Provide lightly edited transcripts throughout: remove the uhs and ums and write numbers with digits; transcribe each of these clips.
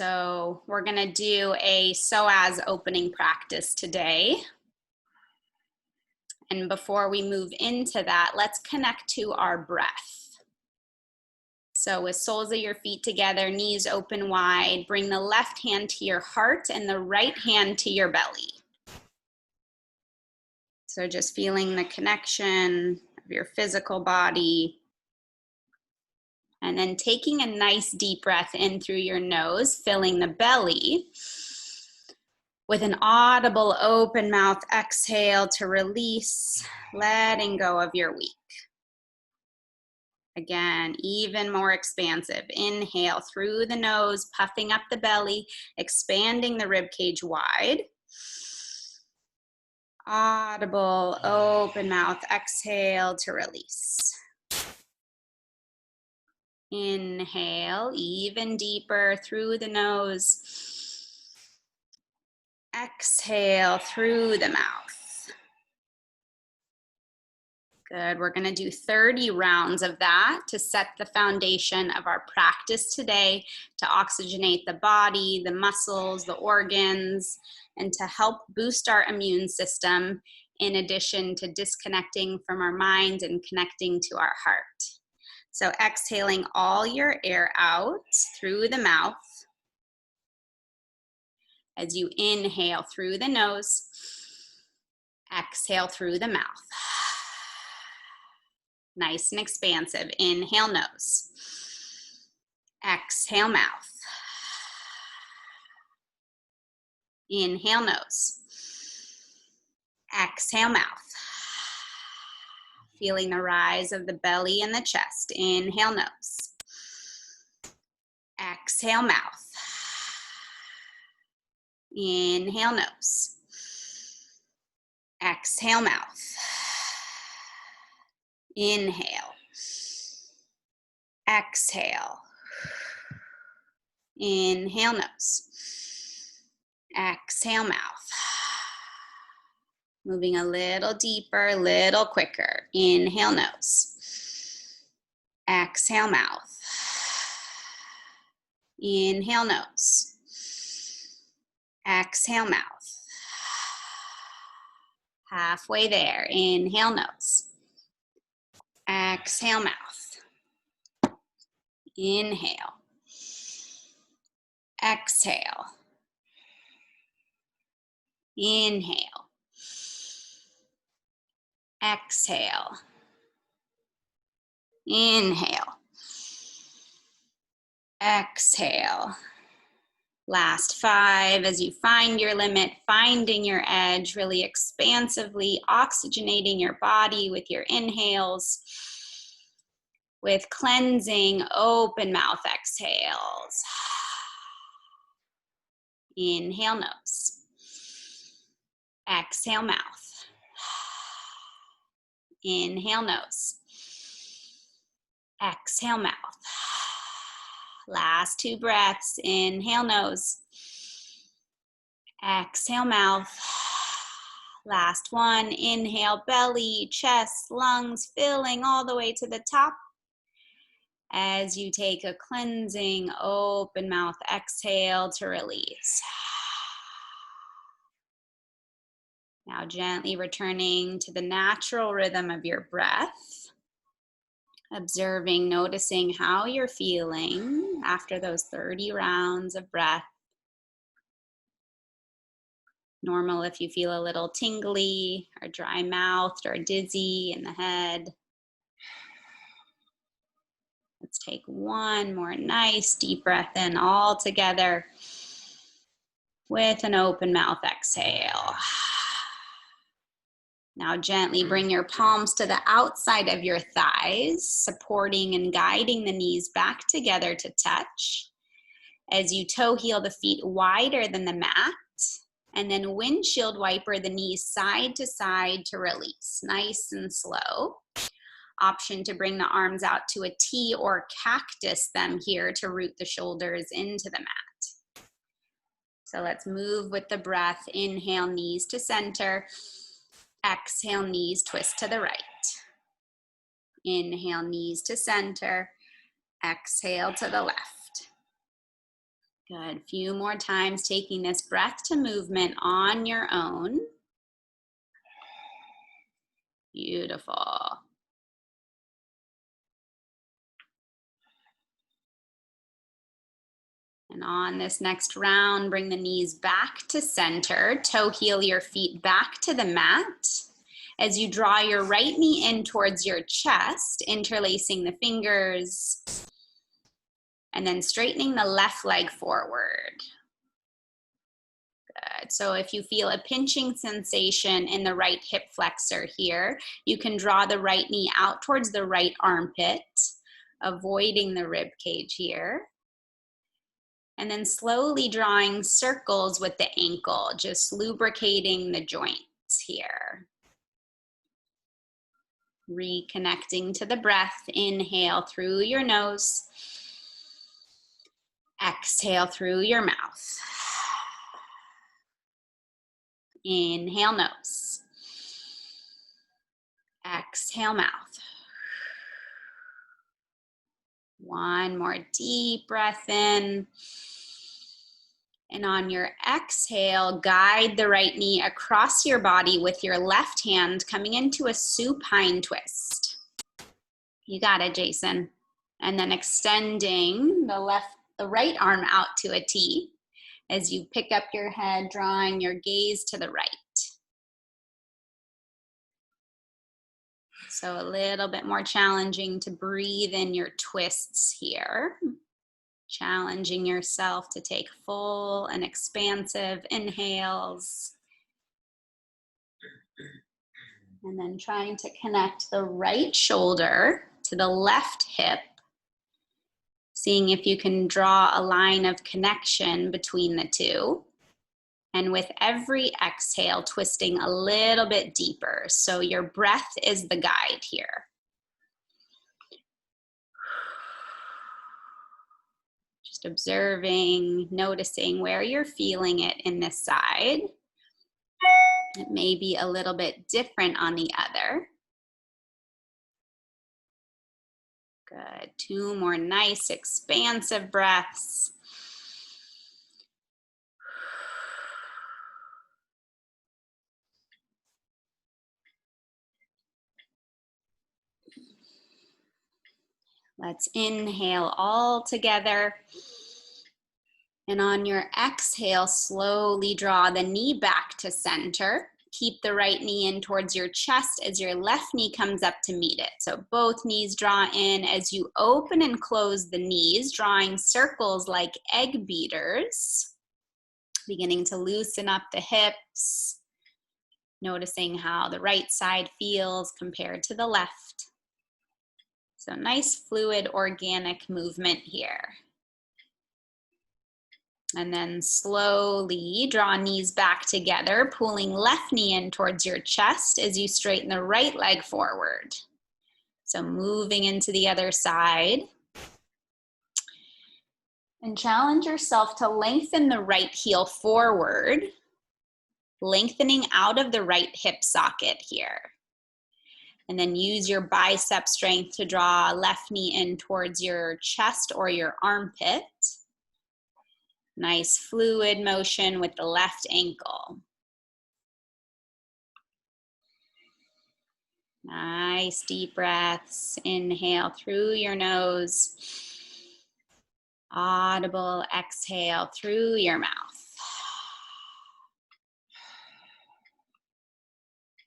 So we're going to do a Psoas opening practice today. And before we move into that, let's connect to our breath. So with soles of your feet together, knees open wide, bring the left hand to your heart and the right hand to your belly. So just feeling the connection of your physical body. And then taking a nice deep breath in through your nose, filling the belly. With an audible open mouth exhale to release, letting go of your week. Again, even more expansive. Inhale through the nose, puffing up the belly, expanding the rib cage wide. Audible open mouth exhale to release. Inhale, even deeper through the nose. Exhale through the mouth. Good, we're gonna do 30 rounds of that to set the foundation of our practice today, to oxygenate the body, the muscles, the organs, and to help boost our immune system in addition to disconnecting from our mind and connecting to our heart. So exhaling all your air out through the mouth. As you inhale through the nose, exhale through the mouth. Nice and expansive. Inhale nose. Exhale mouth. Inhale nose. Exhale mouth. Feeling the rise of the belly and the chest. Inhale nose. Exhale mouth. Inhale nose. Exhale mouth. Inhale. Exhale. Inhale nose. Exhale mouth. Moving a little deeper, a little quicker. Inhale nose. Exhale mouth. Inhale nose. Exhale mouth. Halfway there. Inhale nose. Exhale mouth. Inhale. Exhale. Inhale. Exhale. Inhale. Exhale. Last 5, as you find your limit, finding your edge, really expansively oxygenating your body with your inhales, with cleansing, open mouth exhales. Inhale nose. Exhale mouth. Inhale nose. Exhale mouth. Last 2 breaths. Inhale nose. Exhale mouth. Last 1. Inhale belly, chest, lungs, filling all the way to the top. As you take a cleansing, open mouth exhale to release. Now gently returning to the natural rhythm of your breath. Observing, noticing how you're feeling after those 30 rounds of breath. Normal if you feel a little tingly or dry mouthed or dizzy in the head. Let's take one more nice deep breath in all together with an open mouth exhale. Now gently bring your palms to the outside of your thighs, supporting and guiding the knees back together to touch. As you toe heel the feet wider than the mat, and then windshield wiper the knees side to release, nice and slow. Option to bring the arms out to a T or cactus them here to root the shoulders into the mat. So let's move with the breath. Inhale, knees to center. Exhale, knees twist to the right. Inhale, knees to center. Exhale to the left. Good. Few more times taking this breath to movement on your own. Beautiful. And on this next round, bring the knees back to center. Toe heel your feet back to the mat. As you draw your right knee in towards your chest, interlacing the fingers, and then straightening the left leg forward. Good. So if you feel a pinching sensation in the right hip flexor here, you can draw the right knee out towards the right armpit, avoiding the rib cage here. And then slowly drawing circles with the ankle, just lubricating the joints here. Reconnecting to the breath. Inhale through your nose. Exhale through your mouth. Inhale, nose. Exhale, mouth. One more deep breath in. And on your exhale, guide the right knee across your body with your left hand coming into a supine twist. You got it, Jason. And then extending the right arm out to a T as you pick up your head, drawing your gaze to the right. So a little bit more challenging to breathe in your twists here. Challenging yourself to take full and expansive inhales. And then trying to connect the right shoulder to the left hip. Seeing if you can draw a line of connection between the two. And with every exhale, twisting a little bit deeper. So your breath is the guide here. Just observing, noticing where you're feeling it in this side. It may be a little bit different on the other. Good. 2 more nice expansive breaths. Let's inhale all together. And on your exhale, slowly draw the knee back to center. Keep the right knee in towards your chest as your left knee comes up to meet it. So both knees draw in as you open and close the knees, drawing circles like egg beaters. Beginning to loosen up the hips. Noticing how the right side feels compared to the left. So nice fluid organic movement here. And then slowly draw knees back together, pulling left knee in towards your chest as you straighten the right leg forward. So moving into the other side. And challenge yourself to lengthen the right heel forward, lengthening out of the right hip socket here. And then use your bicep strength to draw left knee in towards your chest or your armpit. Nice fluid motion with the left ankle. Nice deep breaths. Inhale through your nose. Audible exhale through your mouth.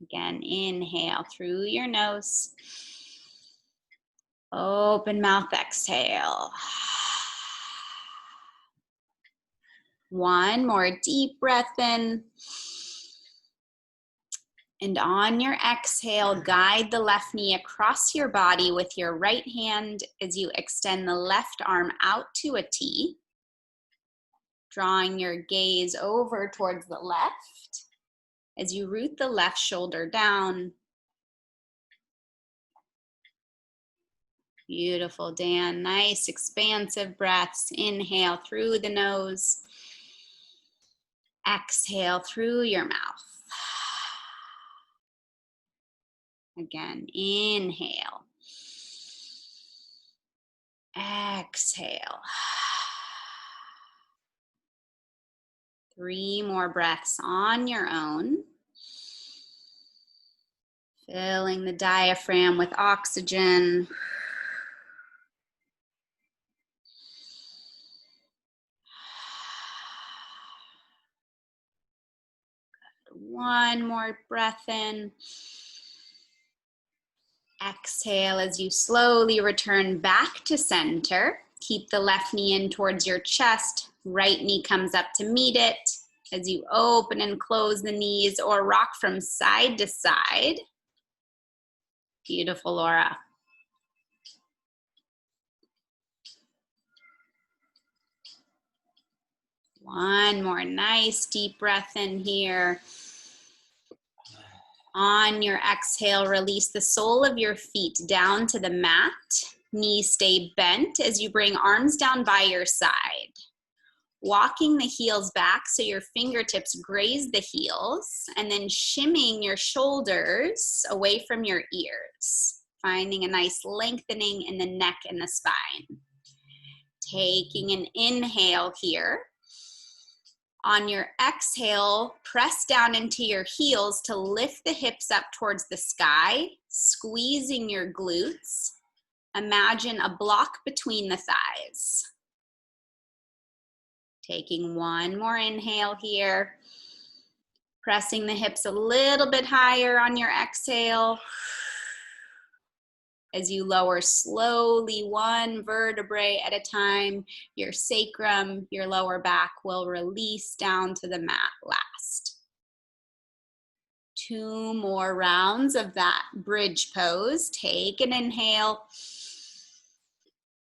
Again, inhale through your nose. Open mouth, exhale. One more deep breath in. And on your exhale, guide the left knee across your body with your right hand as you extend the left arm out to a T. Drawing your gaze over towards the left as you root the left shoulder down. Beautiful, Dan. Nice expansive breaths. Inhale through the nose. Exhale through your mouth. Again, inhale. Exhale. 3 more breaths on your own. Filling the diaphragm with oxygen. One more breath in. Exhale as you slowly return back to center. Keep the left knee in towards your chest. Right knee comes up to meet it. As you open and close the knees or rock from side to side. Beautiful, Laura. One more nice deep breath in here. On your exhale, release the sole of your feet down to the mat. Knees stay bent as you bring arms down by your side. Walking the heels back so your fingertips graze the heels, and then shimming your shoulders away from your ears, finding a nice lengthening in the neck and the spine. Taking an inhale here. On your exhale, press down into your heels to lift the hips up towards the sky, squeezing your glutes. Imagine a block between the thighs. Taking one more inhale here. Pressing the hips a little bit higher on your exhale. As you lower slowly, one vertebrae at a time, your sacrum, your lower back will release down to the mat last. 2 more rounds of that bridge pose. Take an inhale.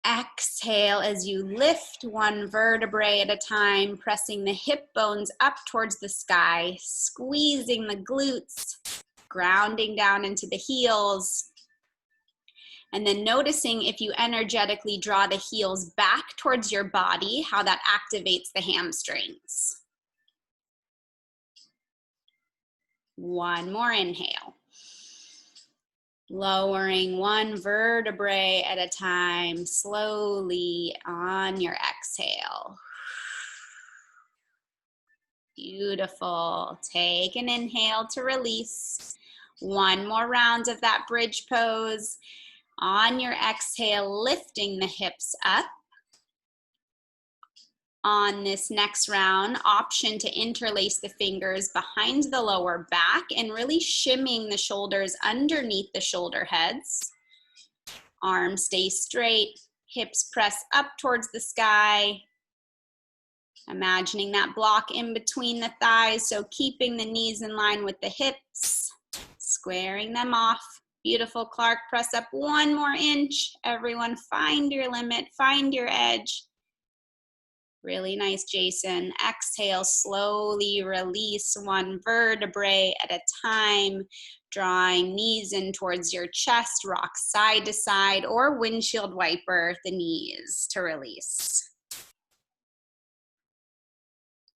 Exhale as you lift one vertebrae at a time, pressing the hip bones up towards the sky, squeezing the glutes, grounding down into the heels. And then noticing if you energetically draw the heels back towards your body, how that activates the hamstrings. One more inhale. Lowering one vertebrae at a time, slowly on your exhale. Beautiful. Take an inhale to release. One more round of that bridge pose. On your exhale, lifting the hips up. On this next round, option to interlace the fingers behind the lower back and really shimming the shoulders underneath the shoulder heads. Arms stay straight, hips press up towards the sky. Imagining that block in between the thighs, so keeping the knees in line with the hips, squaring them off. Beautiful, Clark. Press up one more inch. Everyone find your limit, find your edge. Really nice, Jason. Exhale, slowly release one vertebrae at a time, drawing knees in towards your chest, rock side to side, or windshield wiper the knees to release.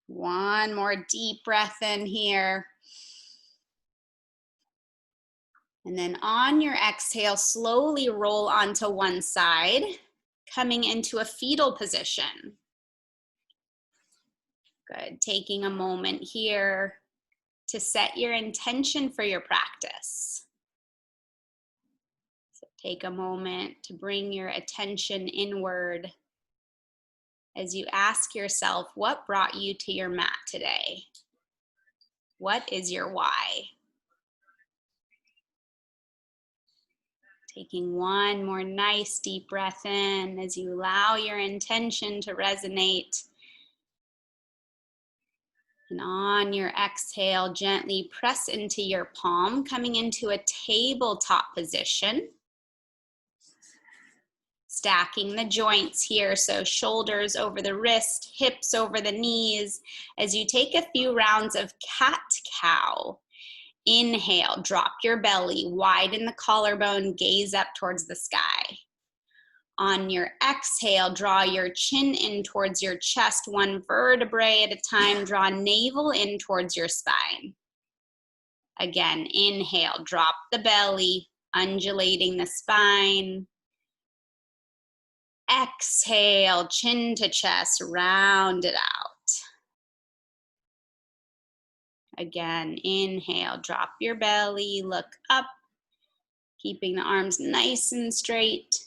One more deep breath in here. And then on your exhale, slowly roll onto one side, coming into a fetal position. Good. Taking a moment here to set your intention for your practice. So take a moment to bring your attention inward as you ask yourself, what brought you to your mat today? What is your why? Taking one more nice deep breath in as you allow your intention to resonate. And on your exhale, gently press into your palm, coming into a tabletop position. Stacking the joints here, so shoulders over the wrist, hips over the knees, as you take a few rounds of cat-cow. Inhale, drop your belly, widen the collarbone, gaze up towards the sky. On your exhale, draw your chin in towards your chest, one vertebrae at a time. Draw navel in towards your spine. Again, inhale, drop the belly, undulating the spine. Exhale, chin to chest, round it out. Again, inhale, drop your belly, look up, keeping the arms nice and straight.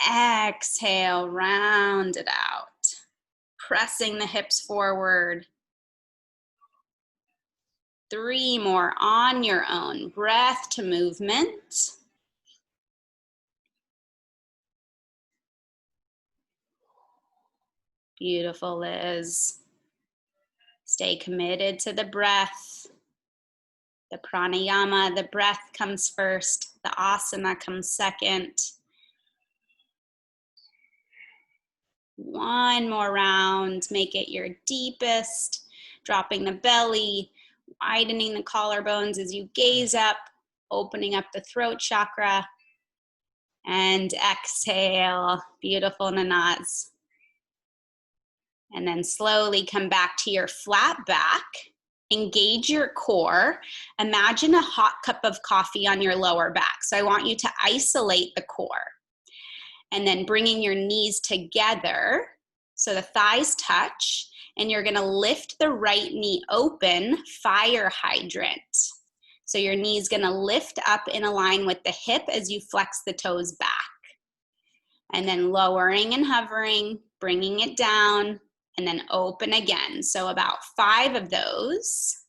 Exhale, round it out, pressing the hips forward. 3 more on your own. Breath to movement. Beautiful, Liz. Stay committed to the breath. The pranayama, the breath comes first. The asana comes second. 1 more round. Make it your deepest. Dropping the belly, widening the collarbones as you gaze up, opening up the throat chakra. And exhale. Beautiful, Nanaz. And then slowly come back to your flat back. Engage your core. Imagine a hot cup of coffee on your lower back. So I want you to isolate the core. And then bringing your knees together so the thighs touch. And you're gonna lift the right knee open, fire hydrant. So your knee's gonna lift up in a line with the hip as you flex the toes back. And then lowering and hovering, bringing it down, and then open again. So about 5 of those.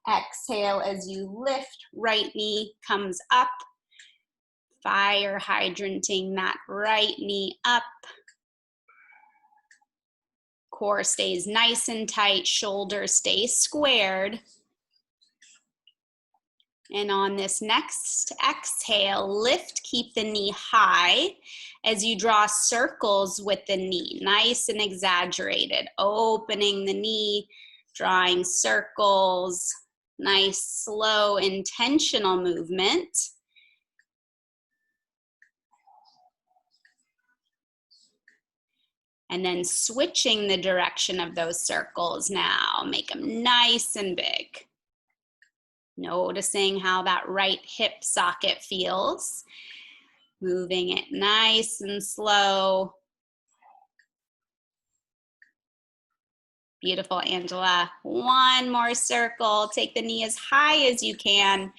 Exhale as you lift, right knee comes up. Fire hydranting that right knee up. Core stays nice and tight, shoulders stay squared. And on this next exhale, lift, keep the knee high as you draw circles with the knee, nice and exaggerated, opening the knee, drawing circles, nice, slow, intentional movement. And then switching the direction of those circles now, make them nice and big. Noticing how that right hip socket feels. Moving it nice and slow. Beautiful, Angela. 1 more circle. Take the knee as high as you can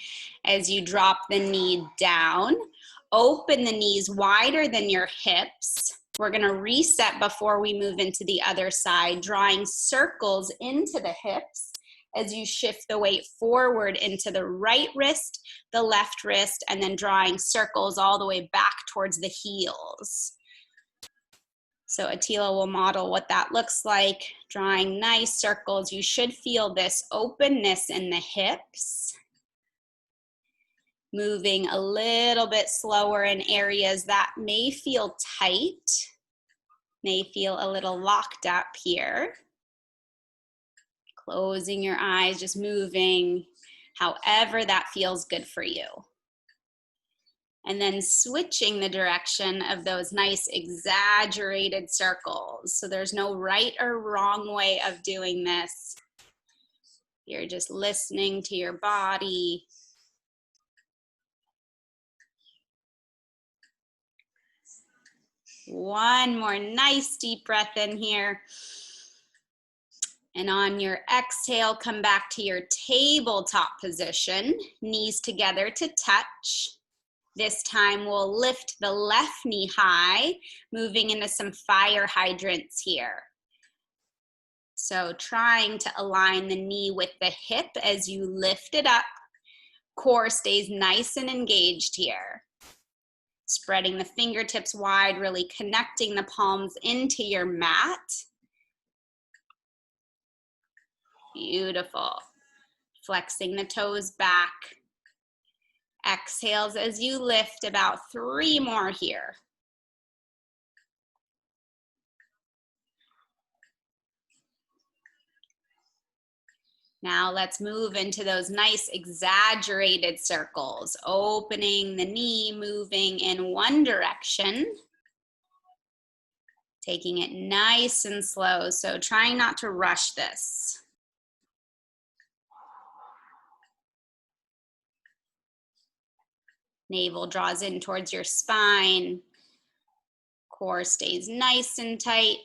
as you drop the knee down. Open the knees wider than your hips. We're gonna reset before we move into the other side, drawing circles into the hips as you shift the weight forward into the right wrist, the left wrist, and then drawing circles all the way back towards the heels. So Attila will model what that looks like, drawing nice circles. You should feel this openness in the hips. Moving a little bit slower in areas that may feel tight, may feel a little locked up here. Closing your eyes, just moving however that feels good for you. And then switching the direction of those nice exaggerated circles. So there's no right or wrong way of doing this. You're just listening to your body. One more nice deep breath in here. And on your exhale, come back to your tabletop position, knees together to touch. This time we'll lift the left knee high, moving into some fire hydrants here. So trying to align the knee with the hip as you lift it up. Core stays nice and engaged here. Spreading the fingertips wide, really connecting the palms into your mat. Beautiful. Flexing the toes back. Exhales as you lift, about 3 more here. Now let's move into those nice exaggerated circles, opening the knee, moving in one direction. Taking it nice and slow, so trying not to rush this. Navel draws in towards your spine. Core stays nice and tight.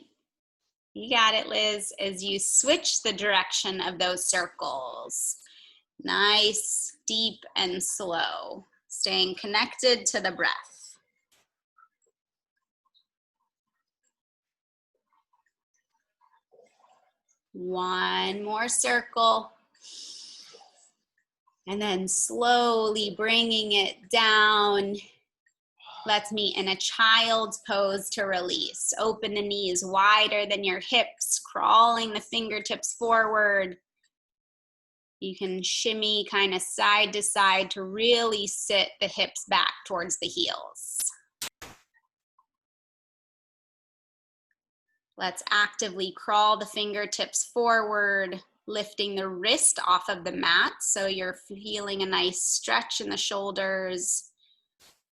You got it, Liz, as you switch the direction of those circles. Nice, deep, and slow, staying connected to the breath. One more circle. And then slowly bringing it down. Let's meet in a child's pose to release. Open the knees wider than your hips, crawling the fingertips forward. You can shimmy kind of side to side to really sit the hips back towards the heels. Let's actively crawl the fingertips forward, lifting the wrist off of the mat so you're feeling a nice stretch in the shoulders,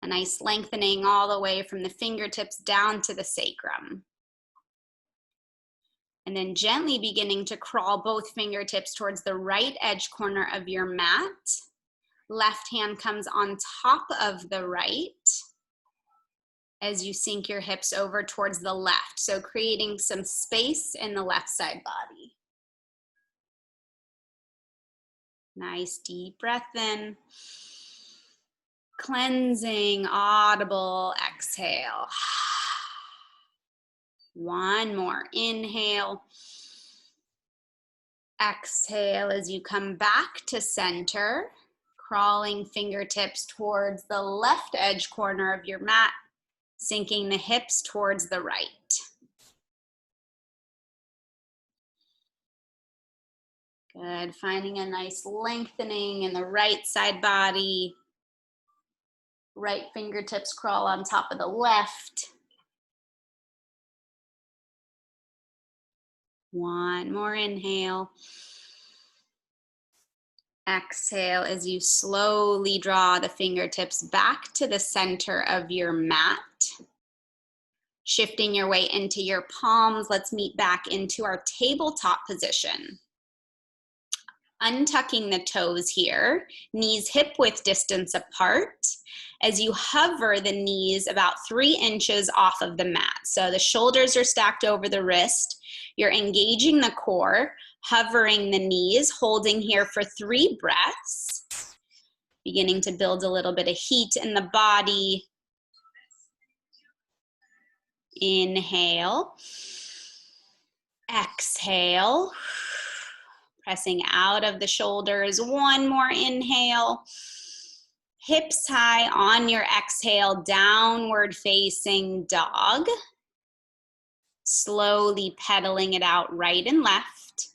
a nice lengthening all the way from the fingertips down to the sacrum. And then gently beginning to crawl both fingertips towards the right edge corner of your mat. Left hand comes on top of the right as you sink your hips over towards the left. So creating some space in the left side body. Nice deep breath in. Cleansing, audible exhale. One more inhale. Exhale as you come back to center, crawling fingertips towards the left edge corner of your mat, sinking the hips towards the right. Good, finding a nice lengthening in the right side body. Right fingertips crawl on top of the left. One more inhale. Exhale as you slowly draw the fingertips back to the center of your mat. Shifting your way into your palms, let's meet back into our tabletop position. Untucking the toes here, knees hip-width distance apart. As you hover the knees about 3 inches off of the mat. So the shoulders are stacked over the wrist. You're engaging the core, hovering the knees, holding here for 3 breaths. Beginning to build a little bit of heat in the body. Inhale. Exhale. Pressing out of the shoulders. One more inhale. Hips high on your exhale, downward facing dog. Slowly pedaling it out right and left.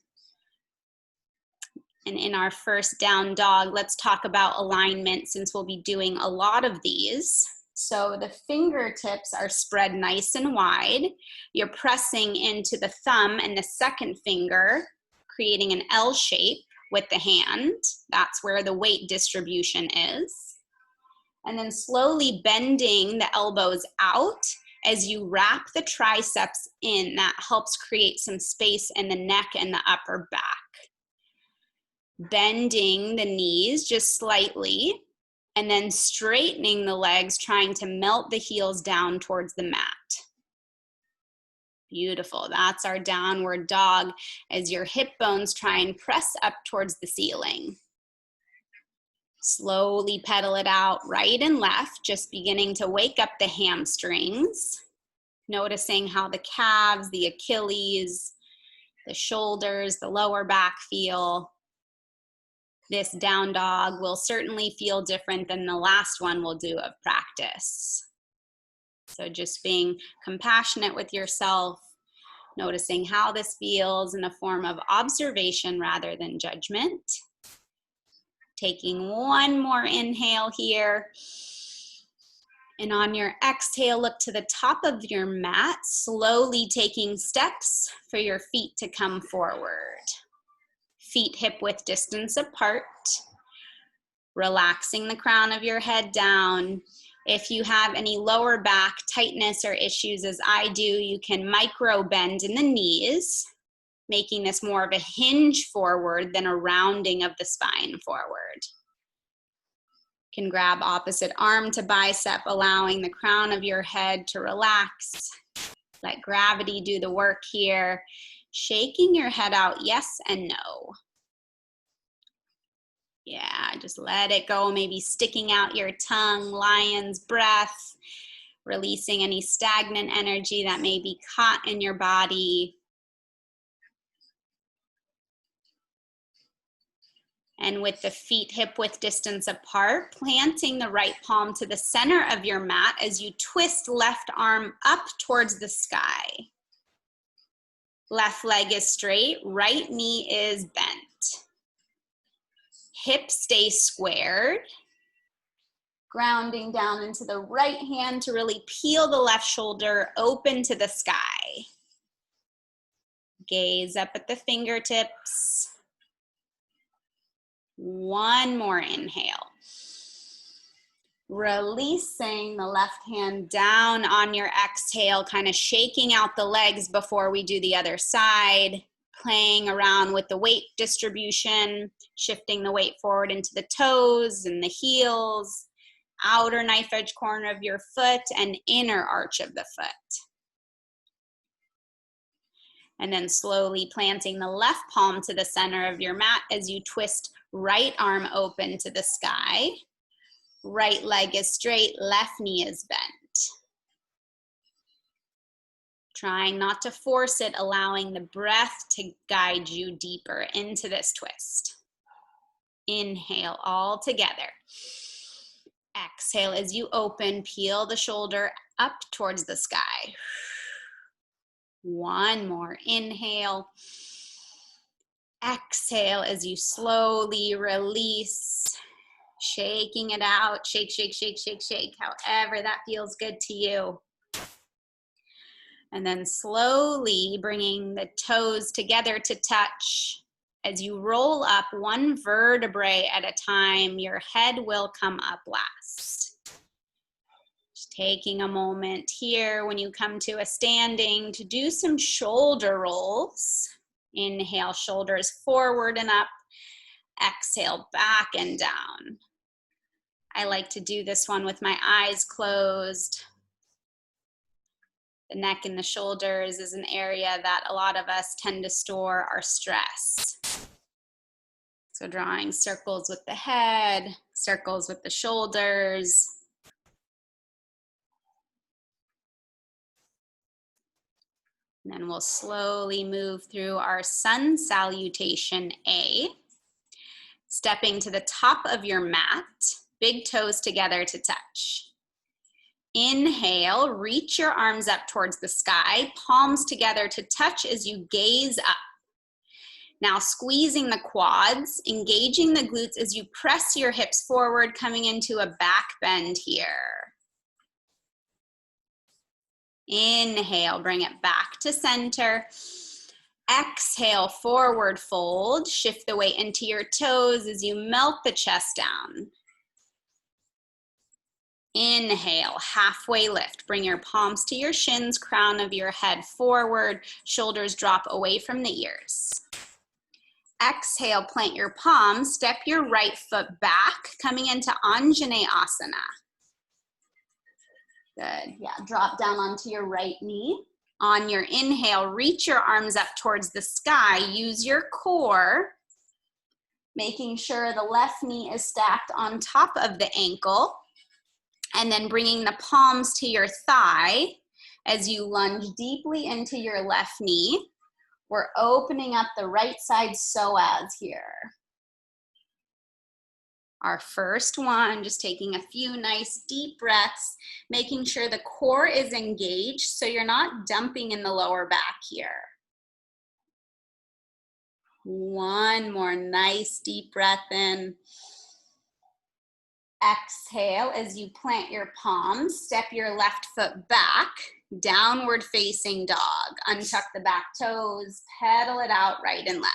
And in our first down dog, let's talk about alignment since we'll be doing a lot of these. So the fingertips are spread nice and wide. You're pressing into the thumb and the second finger, creating an L shape with the hand. That's where the weight distribution is. And then slowly bending the elbows out as you wrap the triceps in. That helps create some space in the neck and the upper back. Bending the knees just slightly and then straightening the legs, trying to melt the heels down towards the mat. Beautiful. That's our downward dog as your hip bones try and press up towards the ceiling. Slowly pedal it out right and left, just beginning to wake up the hamstrings. Noticing how the calves, the Achilles, the shoulders, the lower back feel. This down dog will certainly feel different than the last one we'll do of practice. So just being compassionate with yourself, noticing how this feels in a form of observation rather than judgment. Taking one more inhale here. And on your exhale, look to the top of your mat, slowly taking steps for your feet to come forward. Feet hip-width distance apart. Relaxing the crown of your head down. If you have any lower back tightness or issues as I do, you can micro bend in the knees, making this more of a hinge forward than a rounding of the spine forward. You can grab opposite arm to bicep, allowing the crown of your head to relax. Let gravity do the work here. Shaking your head out, yes and no. Yeah, just let it go. Maybe sticking out your tongue, lion's breath, releasing any stagnant energy that may be caught in your body. And with the feet hip-width distance apart, planting the right palm to the center of your mat as you twist left arm up towards the sky. Left leg is straight, right knee is bent. Hips stay squared. Grounding down into the right hand to really peel the left shoulder open to the sky. Gaze up at the fingertips. One more inhale. Releasing the left hand down on your exhale, kind of shaking out the legs before we do the other side, playing around with the weight distribution, shifting the weight forward into the toes and the heels, outer knife edge corner of your foot and inner arch of the foot. And then slowly planting the left palm to the center of your mat as you twist right arm open to the sky. Right leg is straight, left knee is bent. Trying not to force it, allowing the breath to guide you deeper into this twist. Inhale all together. Exhale as you open, peel the shoulder up towards the sky. One more inhale. Exhale as you slowly release, shaking it out. Shake, shake, shake, shake, shake, however that feels good to you. And then slowly bringing the toes together to touch. As you roll up one vertebrae at a time, your head will come up last. Just taking a moment here when you come to a standing to do some shoulder rolls. Inhale, shoulders forward and up. Exhale, back and down. I like to do this one with my eyes closed. The neck and the shoulders is an area that a lot of us tend to store our stress. So drawing circles with the head, circles with the shoulders. And then we'll slowly move through our sun salutation A. Stepping to the top of your mat, big toes together to touch. Inhale, reach your arms up towards the sky, palms together to touch as you gaze up. Now squeezing the quads, engaging the glutes as you press your hips forward, coming into a back bend here. Inhale, bring it back to center. Exhale, forward fold. Shift the weight into your toes as you melt the chest down. Inhale, halfway lift. Bring your palms to your shins, crown of your head forward, shoulders drop away from the ears. Exhale, plant your palms, step your right foot back, coming into Anjaneyasana. Good, yeah, drop down onto your right knee. On your inhale, reach your arms up towards the sky. Use your core, making sure the left knee is stacked on top of the ankle. And then bringing the palms to your thigh as you lunge deeply into your left knee. We're opening up the right side psoas here. Our first one, just taking a few nice deep breaths, making sure the core is engaged so you're not dumping in the lower back here. One more nice deep breath in. Exhale as you plant your palms, step your left foot back, downward facing dog. Untuck the back toes, pedal it out right and left.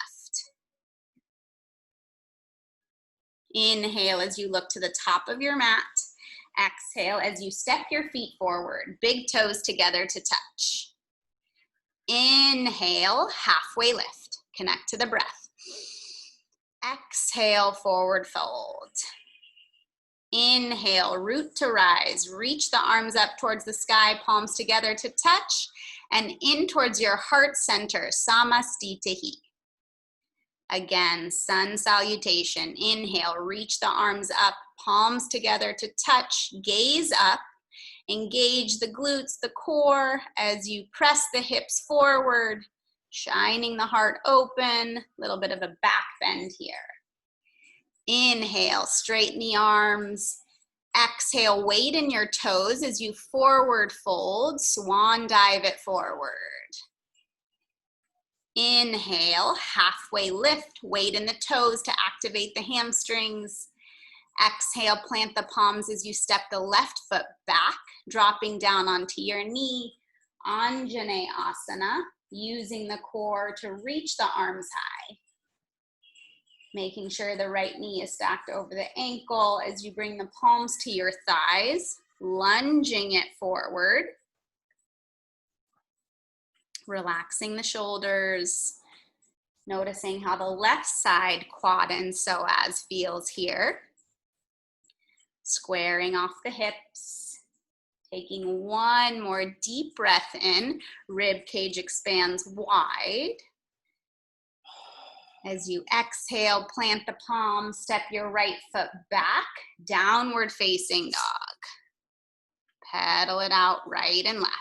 Inhale as you look to the top of your mat. Exhale as you step your feet forward, big toes together to touch. Inhale, halfway lift, connect to the breath. Exhale, forward fold. Inhale, root to rise. Reach the arms up towards the sky, palms together to touch. and in towards your heart center, Samastitihi. Again, sun salutation. Inhale, reach the arms up, palms together to touch, gaze up. Engage the glutes, the core, as you press the hips forward, shining the heart open, a little bit of a back bend here. Inhale, straighten the arms. Exhale, weight in your toes as you forward fold, swan dive it forward. Inhale, halfway lift, weight in the toes to activate the hamstrings. Exhale, plant the palms as you step the left foot back, dropping down onto your knee. Anjaneyasana, using the core to reach the arms high. Making sure the right knee is stacked over the ankle as you bring the palms to your thighs, lunging it forward. Relaxing the shoulders, noticing how the left side quad and psoas feels here. Squaring off the hips, taking one more deep breath in, rib cage expands wide. As you exhale, plant the palms, step your right foot back, downward facing dog. Pedal it out right and left.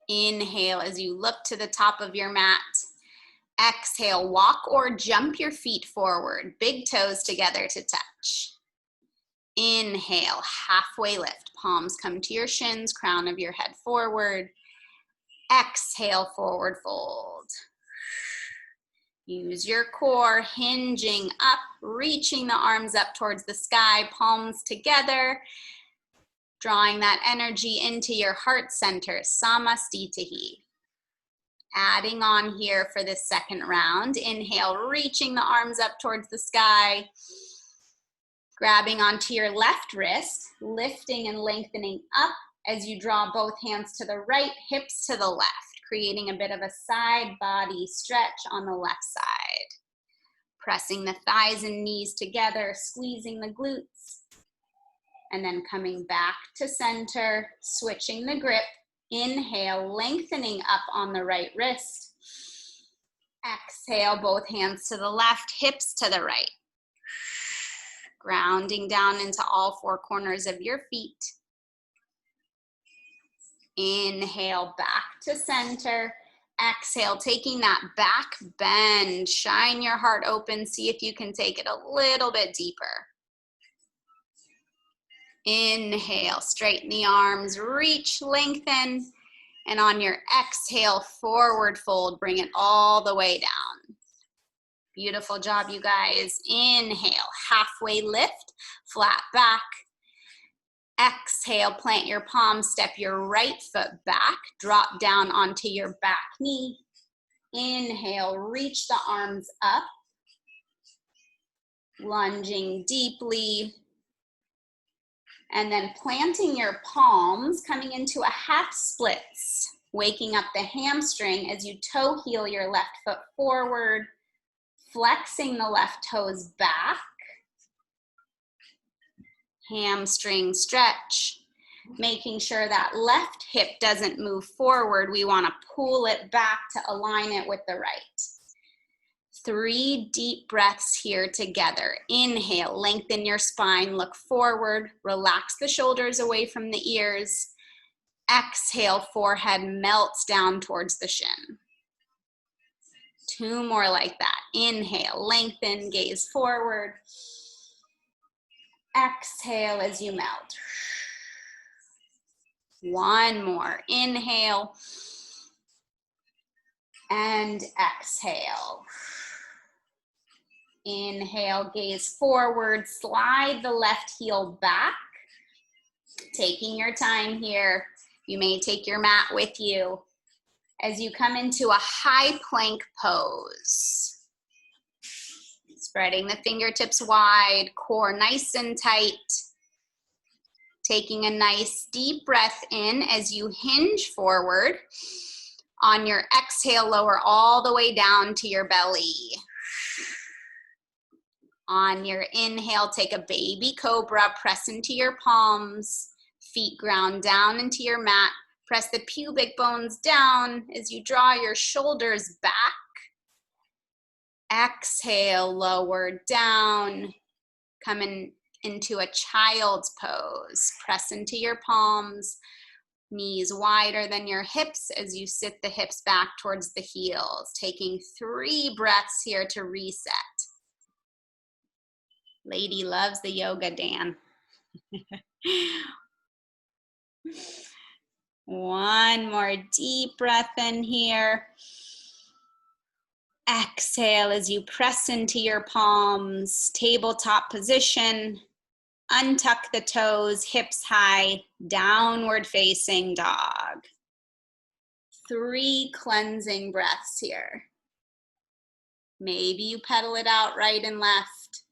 Inhale as you look to the top of your mat. Exhale, walk or jump your feet forward, big toes together to touch. Inhale, halfway lift, palms come to your shins, crown of your head forward. Exhale, forward fold. Use your core, hinging up, reaching the arms up towards the sky, palms together. Drawing that energy into your heart center, Samastitihi. Adding on here for this second round. Inhale, reaching the arms up towards the sky. Grabbing onto your left wrist, lifting and lengthening up as you draw both hands to the right, hips to the left, creating a bit of a side body stretch on the left side. Pressing the thighs and knees together, squeezing the glutes. And then coming back to center, switching the grip. Inhale, lengthening up on the right wrist. Exhale, both hands to the left, hips to the right. Grounding down into all four corners of your feet. Inhale, back to center. Exhale, taking that back bend. Shine your heart open. See if you can take it a little bit deeper. Inhale, straighten the arms, reach, lengthen, and on your exhale, forward fold, bring it all the way down. Beautiful job, you guys. Inhale, halfway lift, flat back. Exhale, plant your palms, step your right foot back, drop down onto your back knee. Inhale, reach the arms up, lunging deeply. And then planting your palms, coming into a half splits, waking up the hamstring as you toe heel your left foot forward, flexing the left toes back, hamstring stretch, making sure that left hip doesn't move forward. We want to pull it back to align it with the right. 3 deep breaths here together. Inhale, lengthen your spine, look forward, relax the shoulders away from the ears. Exhale, forehead melts down towards the shin. 2 more like that. Inhale, lengthen, gaze forward. Exhale as you melt. 1 more. Inhale and exhale. Inhale, gaze forward, slide the left heel back. Taking your time here. You may take your mat with you as you come into a high plank pose. Spreading the fingertips wide, core nice and tight. Taking a nice deep breath in as you hinge forward. On your exhale, lower all the way down to your belly. On your inhale, take a baby cobra, press into your palms. feet ground down into your mat. Press the pubic bones down as you draw your shoulders back. Exhale, lower down. Come into a child's pose. Press into your palms. Knees wider than your hips as you sit the hips back towards the heels. Taking 3 breaths here to reset. Lady loves the yoga, Dan. One more deep breath in here. Exhale as you press into your palms, tabletop position. Untuck the toes, hips high, downward facing dog. 3 cleansing breaths here. Maybe you pedal it out right and left.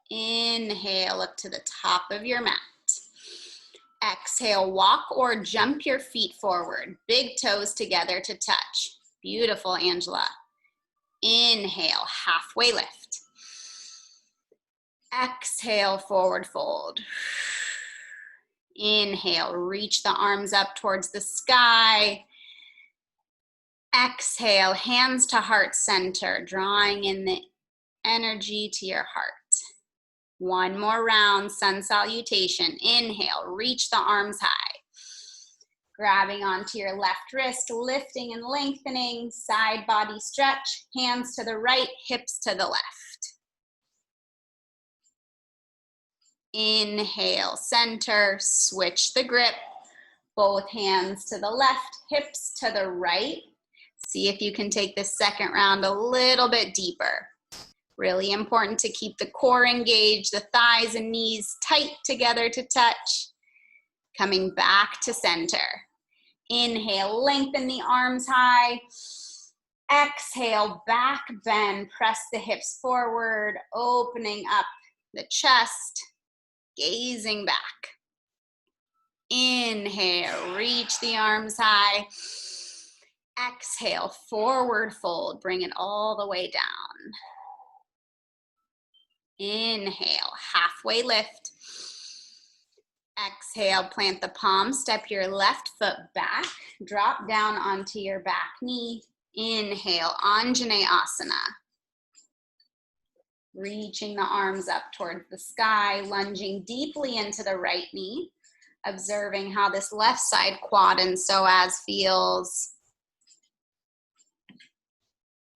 Inhale up to the top of your mat. Exhale, walk or jump your feet forward. Big toes together to touch. Beautiful, Angela. Inhale, halfway lift. Exhale, forward fold. Inhale, reach the arms up towards the sky. Exhale, hands to heart center, drawing in the energy to your heart. One more round, sun salutation. Inhale, reach the arms high. Grabbing onto your left wrist, lifting and lengthening, side body stretch, hands to the right, hips to the left. Inhale, center, switch the grip, both hands to the left, hips to the right. See if you can take this second round a little bit deeper. Really important to keep the core engaged, the thighs and knees tight together to touch. Coming back to center. Inhale, lengthen the arms high. Exhale, back bend, press the hips forward, opening up the chest, gazing back. Inhale, reach the arms high. Exhale, forward fold, bring it all the way down. Inhale, halfway lift. Exhale, plant the palm, step your left foot back, drop down onto your back knee. Inhale, Anjaneyasana. Reaching the arms up towards the sky, lunging deeply into the right knee, observing how this left side quad and psoas feels.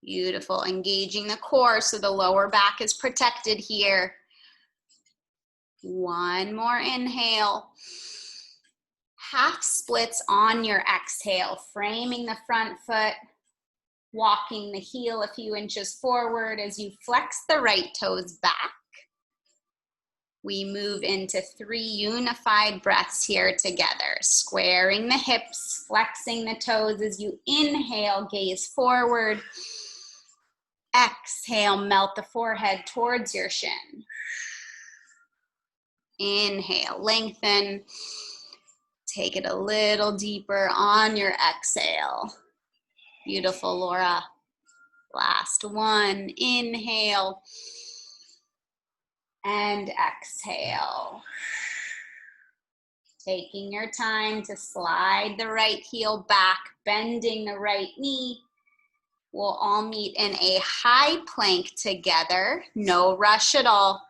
Beautiful, engaging the core so the lower back is protected here. One more inhale. Half splits on your exhale, framing the front foot, walking the heel a few inches forward as you flex the right toes back. We move into 3 unified breaths here together, squaring the hips, flexing the toes as you inhale, gaze forward. Exhale, melt the forehead towards your shin. Inhale, lengthen. Take it a little deeper on your exhale. Beautiful, Laura. Last one. Inhale and exhale. Taking your time to slide the right heel back, bending the right knee. We'll all meet in a high plank together. No rush at all.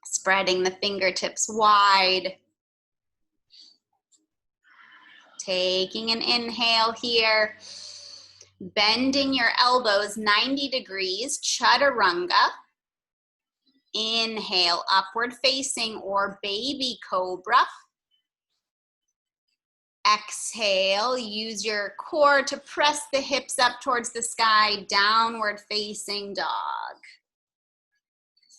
Spreading the fingertips wide. Taking an inhale here. Bending your elbows 90 degrees, chaturanga. Inhale, upward facing or baby cobra. Exhale, use your core to press the hips up towards the sky, downward facing dog.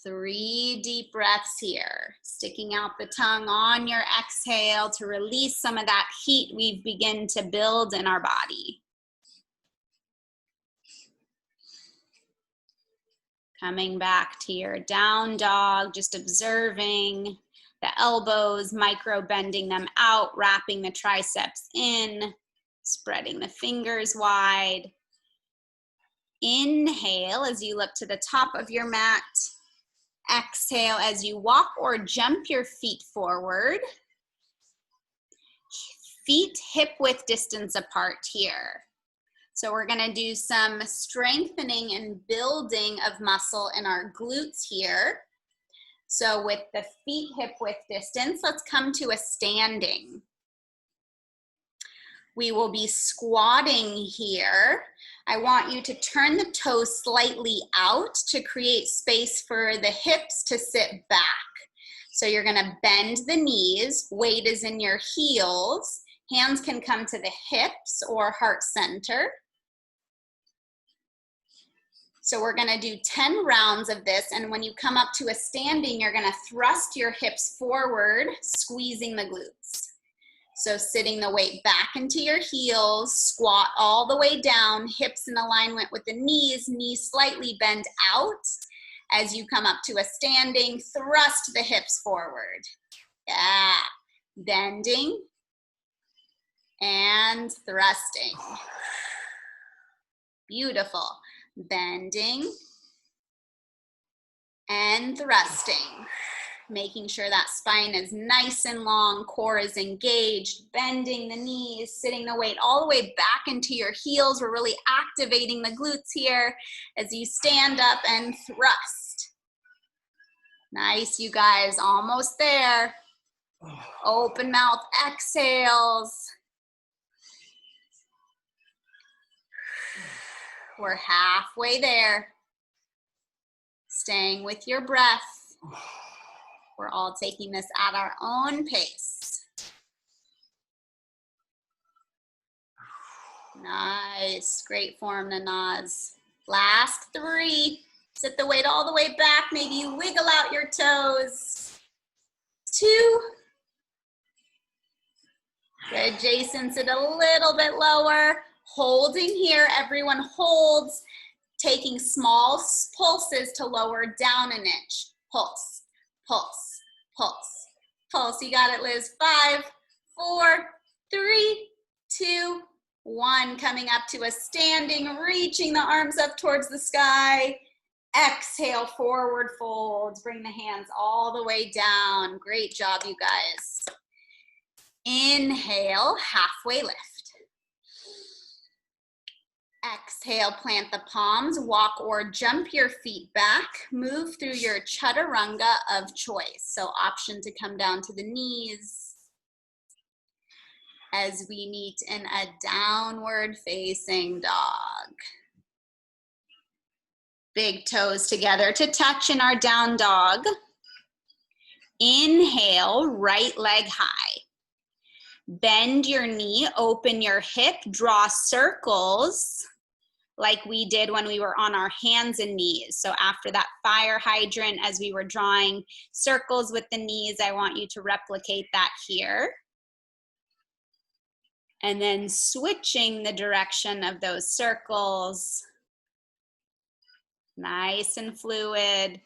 3 deep breaths here. Sticking out the tongue on your exhale to release some of that heat we've begun to build in our body. Coming back to your down dog, just observing the elbows, micro bending them out, wrapping the triceps in, spreading the fingers wide. Inhale as you look to the top of your mat. Exhale as you walk or jump your feet forward. Feet hip-width distance apart here. So we're gonna do some strengthening and building of muscle in our glutes here. So with the feet hip-width distance, let's come to a standing. We will be squatting here. I want you to turn the toes slightly out to create space for the hips to sit back. So you're gonna bend the knees, weight is in your heels, hands can come to the hips or heart center. So we're gonna do 10 rounds of this, and when you come up to a standing, you're gonna thrust your hips forward, squeezing the glutes. So sitting the weight back into your heels, squat all the way down, hips in alignment with the knees, knees slightly bend out. As you come up to a standing, thrust the hips forward. Yeah, bending and thrusting. Beautiful. Bending and thrusting. Making sure that spine is nice and long, core is engaged, bending the knees, sitting the weight all the way back into your heels. We're really activating the glutes here as you stand up and thrust. Nice, you guys, almost there. Open mouth exhales. We're halfway there. Staying with your breath. We're all taking this at our own pace. Nice, great form, Nanaz. Last 3. Sit the weight all the way back. Maybe you wiggle out your toes. 2. Good, Jason, sit a little bit lower. Holding here, everyone holds. Taking small pulses to lower down an inch. Pulse, pulse, pulse, pulse. You got it, Liz. 5, 4, 3, 2, 1. Coming up to a standing, reaching the arms up towards the sky. Exhale, forward folds. Bring the hands all the way down. Great job, you guys. Inhale, halfway lift. Exhale, plant the palms, walk or jump your feet back, move through your chaturanga of choice. So option to come down to the knees as we meet in a downward facing dog. Big toes together to touch in our down dog. Inhale, right leg high. Bend your knee, open your hip, draw circles like we did when we were on our hands and knees. So after that fire hydrant, as we were drawing circles with the knees, I want you to replicate that here. And then switching the direction of those circles. Nice and fluid.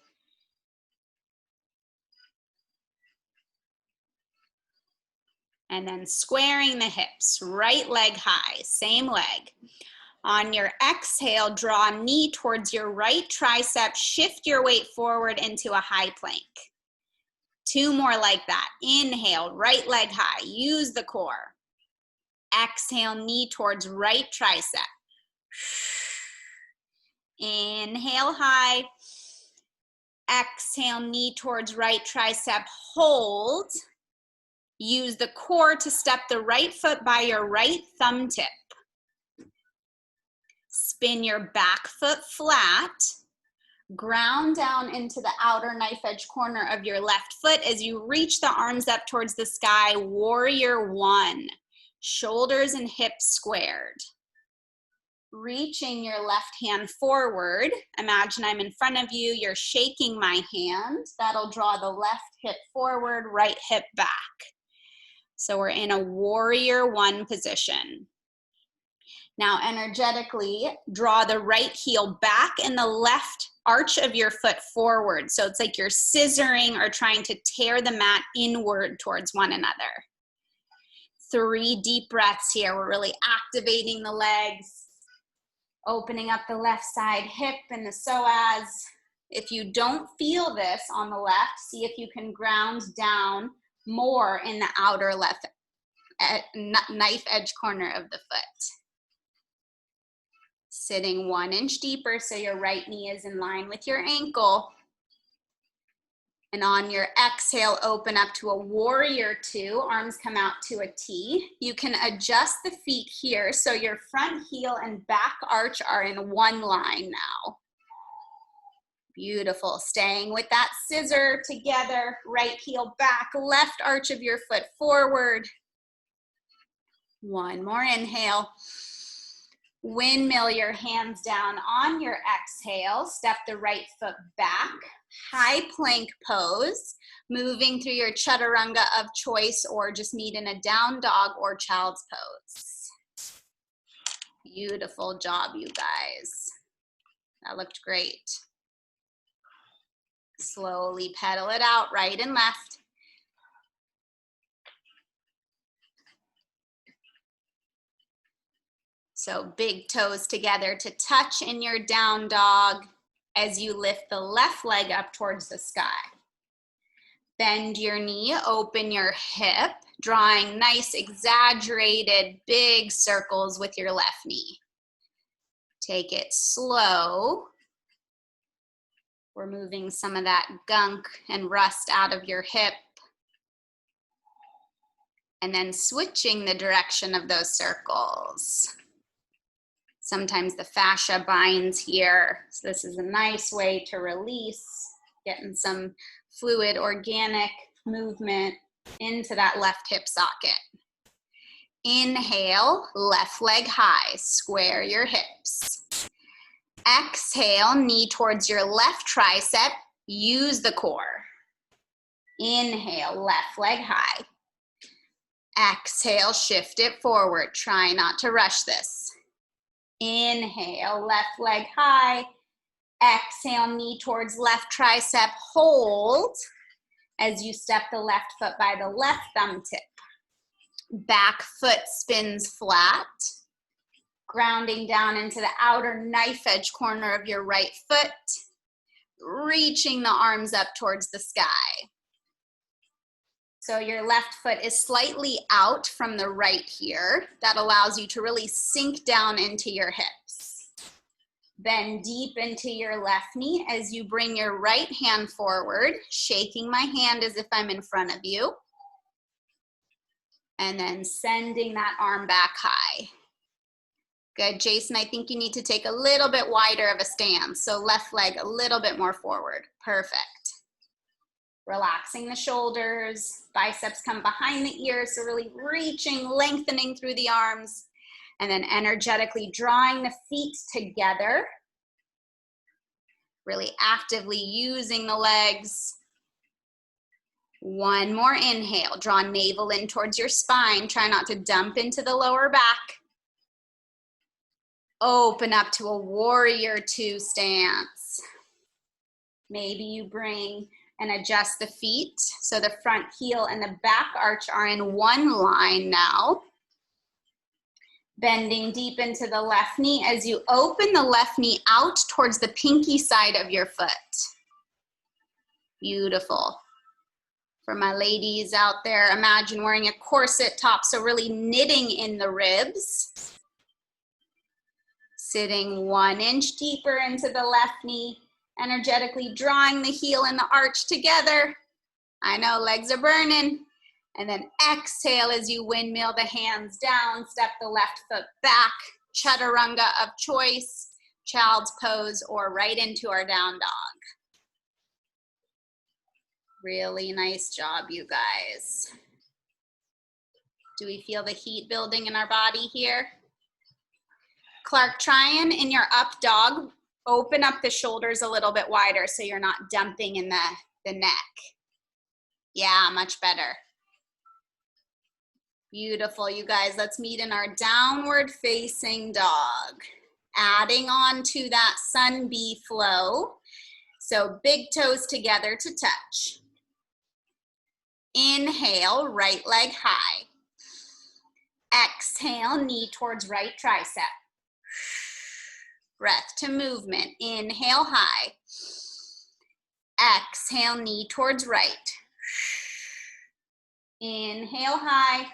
And then squaring the hips, right leg high, same leg. On your exhale, draw knee towards your right tricep, shift your weight forward into a high plank. 2 more like that. Inhale, right leg high, use the core. Exhale, knee towards right tricep. Inhale, high. Exhale, knee towards right tricep, hold. Use the core to step the right foot by your right thumb tip. Spin your back foot flat. Ground down into the outer knife edge corner of your left foot as you reach the arms up towards the sky. Warrior 1. Shoulders and hips squared. Reaching your left hand forward. Imagine I'm in front of you. You're shaking my hand. That'll draw the left hip forward, right hip back. So we're in a warrior 1 position. Now energetically, draw the right heel back and the left arch of your foot forward. So it's like you're scissoring or trying to tear the mat inward towards one another. 3 deep breaths here. We're really activating the legs, opening up the left side hip and the psoas. If you don't feel this on the left, see if you can ground down more in the outer left knife edge corner of the foot. Sitting 1 inch deeper so your right knee is in line with your ankle. And on your exhale, open up to a warrior two. Arms come out to a T. You can adjust the feet here so your front heel and back arch are in one line now. Beautiful. Staying with that scissor together. Right heel back, left arch of your foot forward. One more inhale. Windmill your hands down on your exhale. Step the right foot back. High plank pose. Moving through your chaturanga of choice or just meet in a down dog or child's pose. Beautiful job, you guys. That looked great. Slowly pedal it out, right and left. So big toes together to touch in your down dog as you lift the left leg up towards the sky. Bend your knee, open your hip, drawing nice exaggerated big circles with your left knee. Take it slow. We're moving some of that gunk and rust out of your hip. And then switching the direction of those circles. Sometimes the fascia binds here. So this is a nice way to release, getting some fluid, organic movement into that left hip socket. Inhale, left leg high, square your hips. Exhale, knee towards your left tricep, use the core. Inhale, left leg high. Exhale, shift it forward. Try not to rush this. Inhale, left leg high. Exhale, knee towards left tricep, hold as you step the left foot by the left thumb tip. Back foot spins flat, grounding down into the outer knife edge corner of your right foot, reaching the arms up towards the sky. So your left foot is slightly out from the right here. That allows you to really sink down into your hips. Bend deep into your left knee as you bring your right hand forward, shaking my hand as if I'm in front of you. And then sending that arm back high. Good, Jason, I think you need to take a little bit wider of a stance. So left leg a little bit more forward. Perfect. Relaxing the shoulders, biceps come behind the ears, so really reaching, lengthening through the arms, and then energetically drawing the feet together. Really actively using the legs. One more inhale, draw navel in towards your spine. Try not to dump into the lower back. Open up to a warrior two stance. Maybe you bring and adjust the feet so the front heel and the back arch are in one line now. Bending deep into the left knee as you open the left knee out towards the pinky side of your foot. Beautiful. For my ladies out there, imagine wearing a corset top, so really knitting in the ribs. Sitting 1 inch deeper into the left knee, energetically drawing the heel and the arch together. I know, legs are burning. And then exhale as you windmill the hands down, step the left foot back, chaturanga of choice, child's pose, or right into our down dog. Really nice job, you guys. Do we feel the heat building in our body here? Clark, try in your up dog, open up the shoulders a little bit wider so you're not dumping in the neck. Yeah, much better. Beautiful, you guys. Let's meet in our downward facing dog. Adding on to that sun bee flow. So big toes together to touch. Inhale, right leg high. Exhale, knee towards right tricep. Breath to movement. Inhale high. Exhale, knee towards right. Inhale high.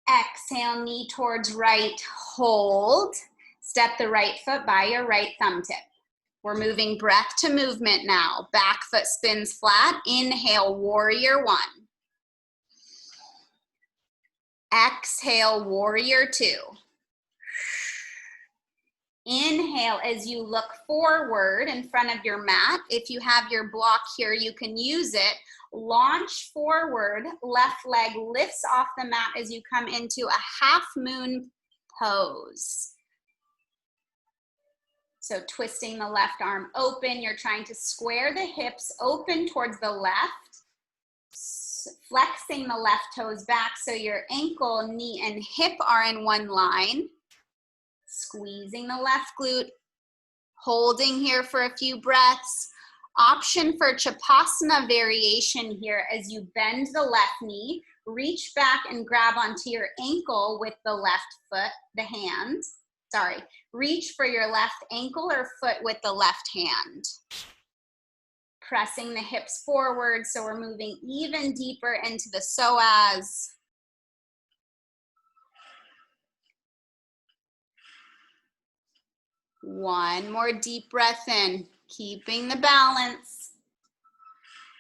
Exhale, knee towards right. Hold. Step the right foot by your right thumb tip. We're moving breath to movement now. Back foot spins flat. Inhale, warrior one. Exhale, warrior two. Inhale as you look forward in front of your mat. If you have your block here, you can use it. Launch forward, left leg lifts off the mat as you come into a half moon pose. So twisting the left arm open, you're trying to square the hips open towards the left, flexing the left toes back so your ankle, knee, and hip are in one line. Squeezing the left glute, holding here for a few breaths. Option for Chapasana variation here as you bend the left knee, reach back and grab onto your ankle with the left foot, the hand. Reach for your left ankle or foot with the left hand. Pressing the hips forward so we're moving even deeper into the psoas. One more deep breath in, keeping the balance.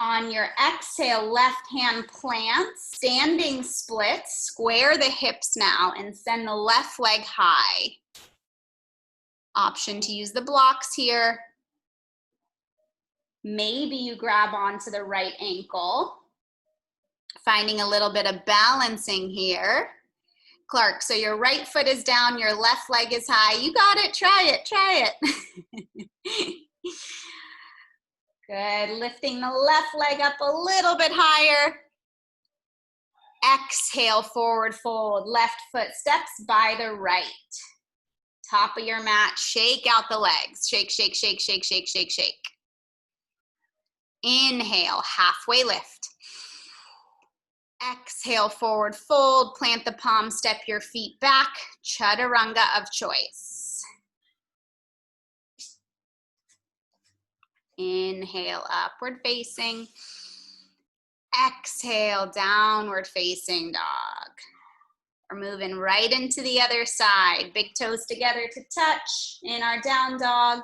On your exhale, left hand plants, standing splits, square the hips now and send the left leg high. Option to use the blocks here. Maybe you grab onto the right ankle, finding a little bit of balancing here. Clark, so your right foot is down, your left leg is high. You got it, try it, try it. Good, lifting the left leg up a little bit higher. Exhale, forward fold, left foot steps by the right. Top of your mat, shake out the legs. Shake, shake, shake, shake, shake, shake, shake. Inhale, halfway lift. Exhale, forward fold, plant the palm, step your feet back, chaturanga of choice. Inhale, upward facing. Exhale, downward facing dog. We're moving right into the other side. Big toes together to touch in our down dog.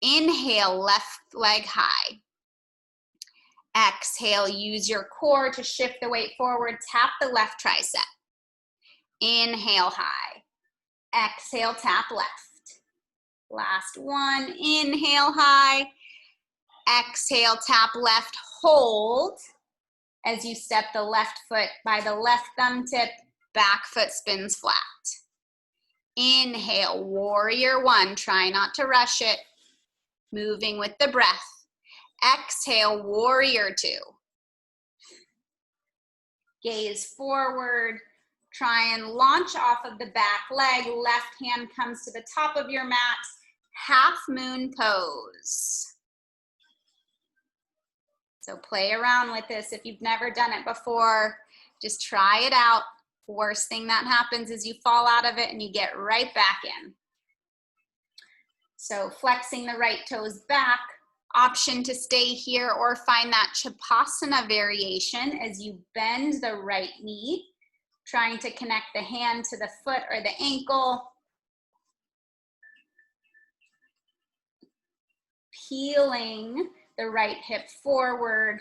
Inhale, left leg high. Exhale, use your core to shift the weight forward. Tap the left tricep. Inhale high. Exhale, tap left. Last one, inhale high. Exhale, tap left, hold. As you step the left foot by the left thumb tip, back foot spins flat. Inhale, warrior one, try not to rush it. Moving with the breath. Exhale, warrior two. Gaze forward. Try and launch off of the back leg. Left hand comes to the top of your mat. Half moon pose. So play around with this. If you've never done it before, just try it out. Worst thing that happens is you fall out of it and you get right back in. So flexing the right toes back. Option to stay here or find that Chapasana variation as you bend the right knee, trying to connect the hand to the foot or the ankle. Peeling the right hip forward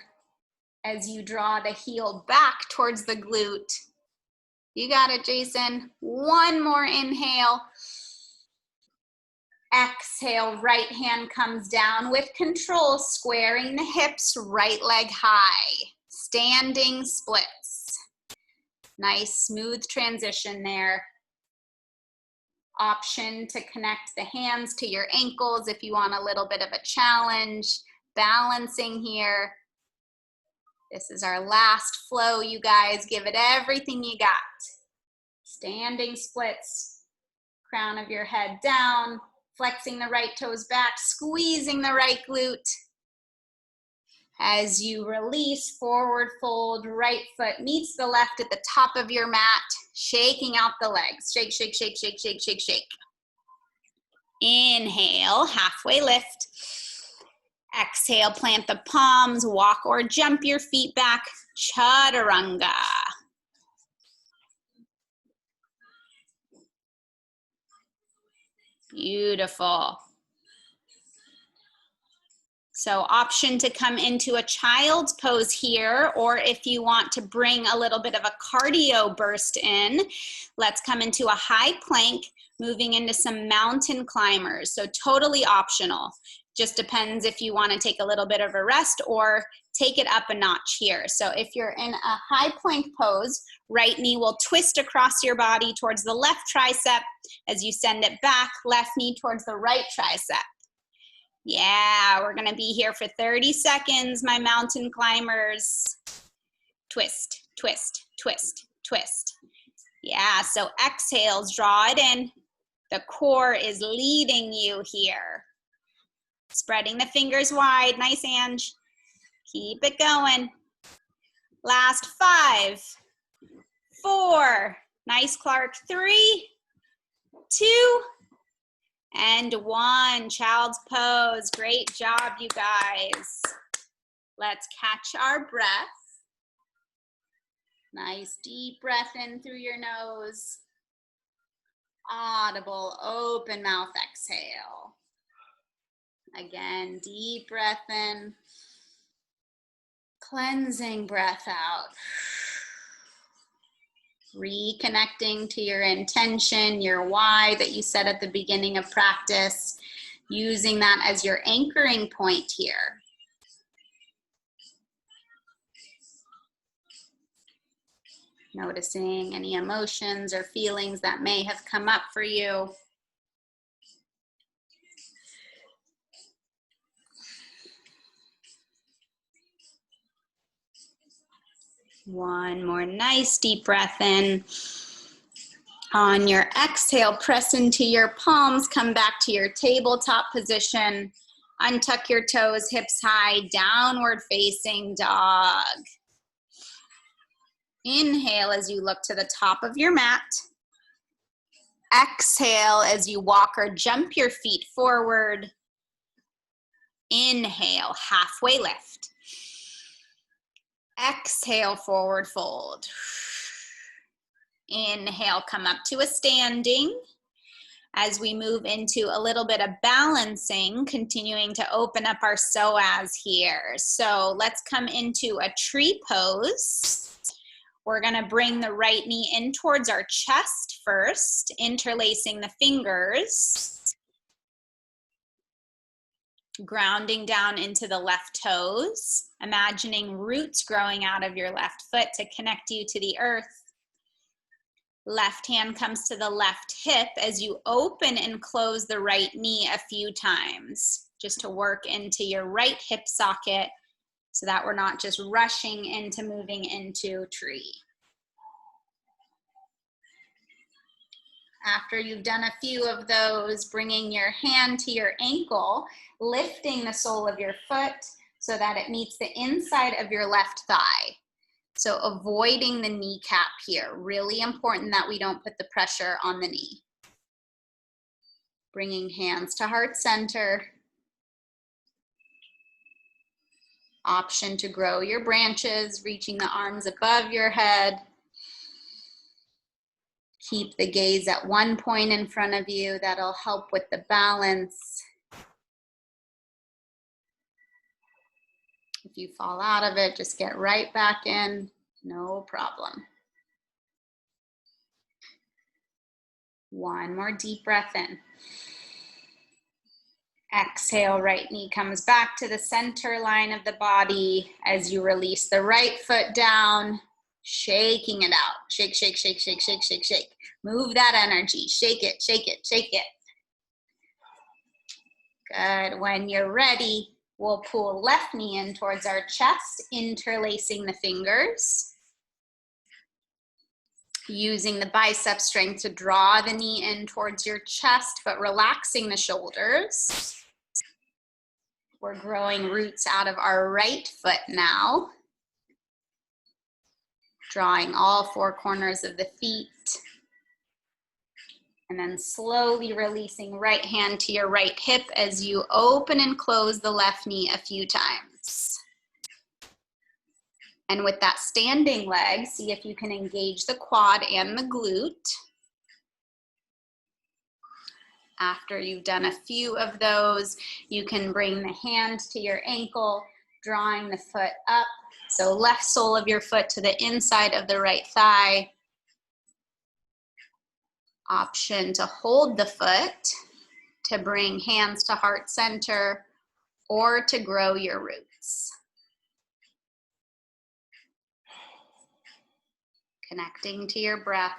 as you draw the heel back towards the glute. You got it, Jason. One more inhale. Exhale, right hand comes down with control, squaring the hips, right leg high. Standing splits. Nice smooth transition there. Option to connect the hands to your ankles if you want a little bit of a challenge. Balancing here. This is our last flow, you guys. Give it everything you got. Standing splits. Crown of your head down. Flexing the right toes back, squeezing the right glute. As you release, forward fold, right foot meets the left at the top of your mat, shaking out the legs. Shake, shake, shake, shake, shake, shake, shake. Inhale, halfway lift. Exhale, plant the palms, walk or jump your feet back, chaturanga. Beautiful. So option to come into a child's pose here, or if you want to bring a little bit of a cardio burst in, let's come into a high plank, moving into some mountain climbers. So totally optional. Just depends if you want to take a little bit of a rest or take it up a notch here. So if you're in a high plank pose, right knee will twist across your body towards the left tricep. As you send it back, left knee towards the right tricep. Yeah, we're gonna be here for 30 seconds, my mountain climbers. Twist, twist, twist, twist. Yeah, so exhales, draw it in. The core is leading you here. Spreading the fingers wide, nice, Ange. Keep it going. Last 5, 4, nice, Clark, 3, 2, and 1, child's pose. Great job, you guys. Let's catch our breath. Nice deep breath in through your nose. Audible, open mouth exhale. Again, deep breath in. Cleansing breath out. Reconnecting to your intention, your why that you set at the beginning of practice, using that as your anchoring point here. Noticing any emotions or feelings that may have come up for you. One more nice deep breath in. On your exhale, press into your palms, come back to your tabletop position. Untuck your toes, hips high, downward facing dog. Inhale as you look to the top of your mat. Exhale as you walk or jump your feet forward. Inhale, halfway lift. Exhale, forward fold. Inhale, come up to a standing. As we move into a little bit of balancing, continuing to open up our psoas here. So let's come into a tree pose. We're gonna bring the right knee in towards our chest first, interlacing the fingers. Grounding down into the left toes, imagining roots growing out of your left foot to connect you to the earth. Left hand comes to the left hip as you open and close the right knee a few times, just to work into your right hip socket so that we're not just rushing into moving into tree. After you've done a few of those, bringing your hand to your ankle, lifting the sole of your foot so that it meets the inside of your left thigh. So avoiding the kneecap here. Really important that we don't put the pressure on the knee. Bringing hands to heart center. Option to grow your branches, reaching the arms above your head. Keep the gaze at one point in front of you. That'll help with the balance. If you fall out of it, just get right back in, no problem. One more deep breath in. Exhale, right knee comes back to the center line of the body as you release the right foot down, shaking it out. Shake, shake, shake, shake, shake, shake, shake. Move that energy, shake it, shake it, shake it. Good, when you're ready, we'll pull left knee in towards our chest, interlacing the fingers. Using the bicep strength to draw the knee in towards your chest, but relaxing the shoulders. We're growing roots out of our right foot now. Drawing all 4 corners of the feet. And then slowly releasing right hand to your right hip as you open and close the left knee a few times. And with that standing leg, see if you can engage the quad and the glute. After you've done a few of those, you can bring the hand to your ankle, drawing the foot up. So left sole of your foot to the inside of the right thigh. Option to hold the foot, to bring hands to heart center, or to grow your roots. Connecting to your breath.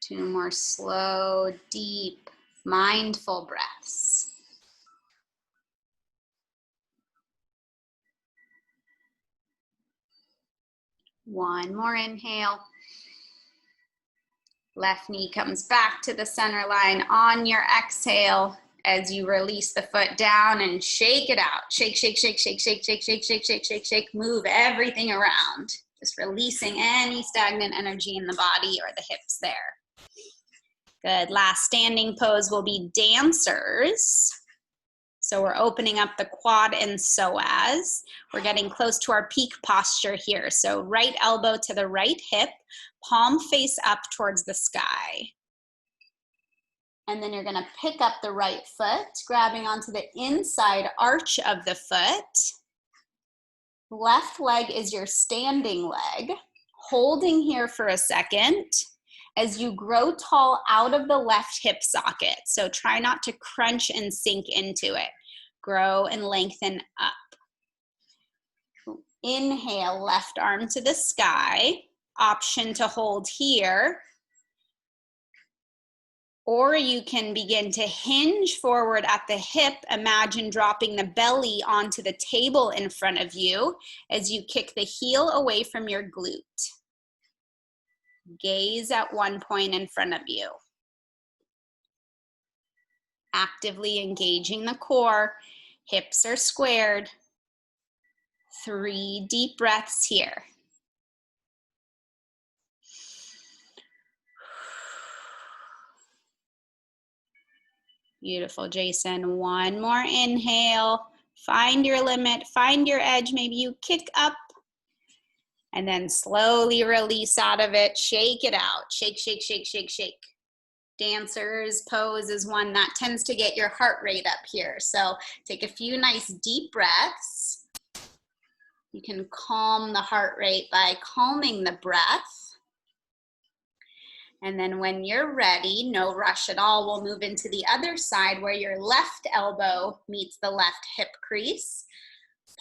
Two more slow, deep, mindful breaths. One more inhale. Left knee comes back to the center line on your exhale as you release the foot down and shake it out. Shake, shake, shake, shake, shake, shake, shake, shake, shake, shake, shake. Move everything around. Just releasing any stagnant energy in the body or the hips there. Good. Last standing pose will be dancers. So we're opening up the quad and psoas. We're getting close to our peak posture here. So right elbow to the right hip, palm face up towards the sky. And then you're gonna pick up the right foot, grabbing onto the inside arch of the foot. Left leg is your standing leg. Holding here for a second as you grow tall out of the left hip socket. So try not to crunch and sink into it. Grow and lengthen up. Inhale, left arm to the sky. Option to hold here. Or you can begin to hinge forward at the hip. Imagine dropping the belly onto the table in front of you as you kick the heel away from your glute. Gaze at one point in front of you. Actively engaging the core. Hips are squared. 3 deep breaths here. Beautiful, Jason. One more inhale. Find your limit, find your edge. Maybe you kick up and then slowly release out of it. Shake it out. Shake, shake, shake, shake, shake. Dancer's pose is one that tends to get your heart rate up here. So take a few nice deep breaths. You can calm the heart rate by calming the breath. And then when you're ready, no rush at all, we'll move into the other side where your left elbow meets the left hip crease.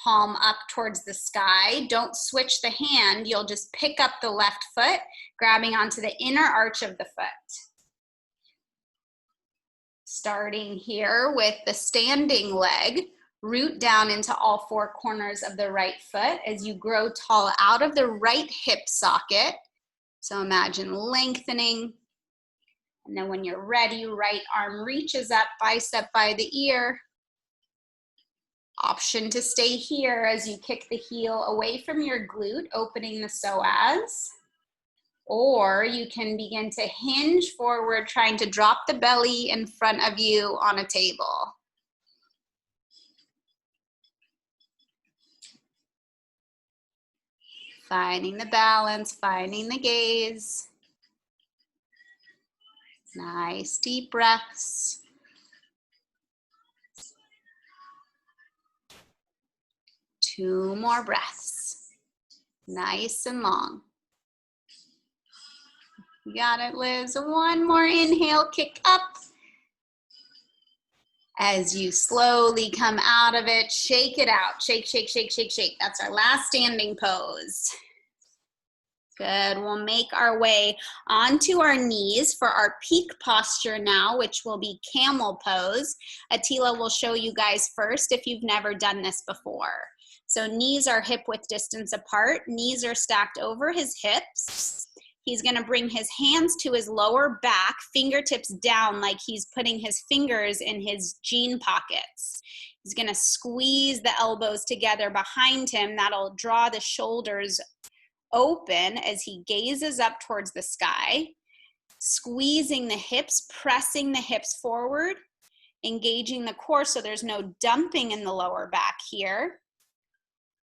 Palm up towards the sky. Don't switch the hand. You'll just pick up the left foot, grabbing onto the inner arch of the foot. Starting here with the standing leg, root down into all 4 corners of the right foot as you grow tall out of the right hip socket. So imagine lengthening. And then when you're ready, right arm reaches up, bicep by the ear. Option to stay here as you kick the heel away from your glute, opening the psoas. Or you can begin to hinge forward, trying to drop the belly in front of you on a table. Finding the balance, finding the gaze. Nice deep breaths. Two more breaths. Nice and long. You got it, Liz. One more inhale, kick up. As you slowly come out of it, shake it out. Shake, shake, shake, shake, shake. That's our last standing pose. Good. We'll make our way onto our knees for our peak posture now, which will be camel pose. Attila will show you guys first if you've never done this before. So knees are hip width distance apart. Knees are stacked over his hips. He's going to bring his hands to his lower back, fingertips down like he's putting his fingers in his jean pockets. He's going to squeeze the elbows together behind him. That'll draw the shoulders open as he gazes up towards the sky, squeezing the hips, pressing the hips forward, engaging the core so there's no dumping in the lower back here.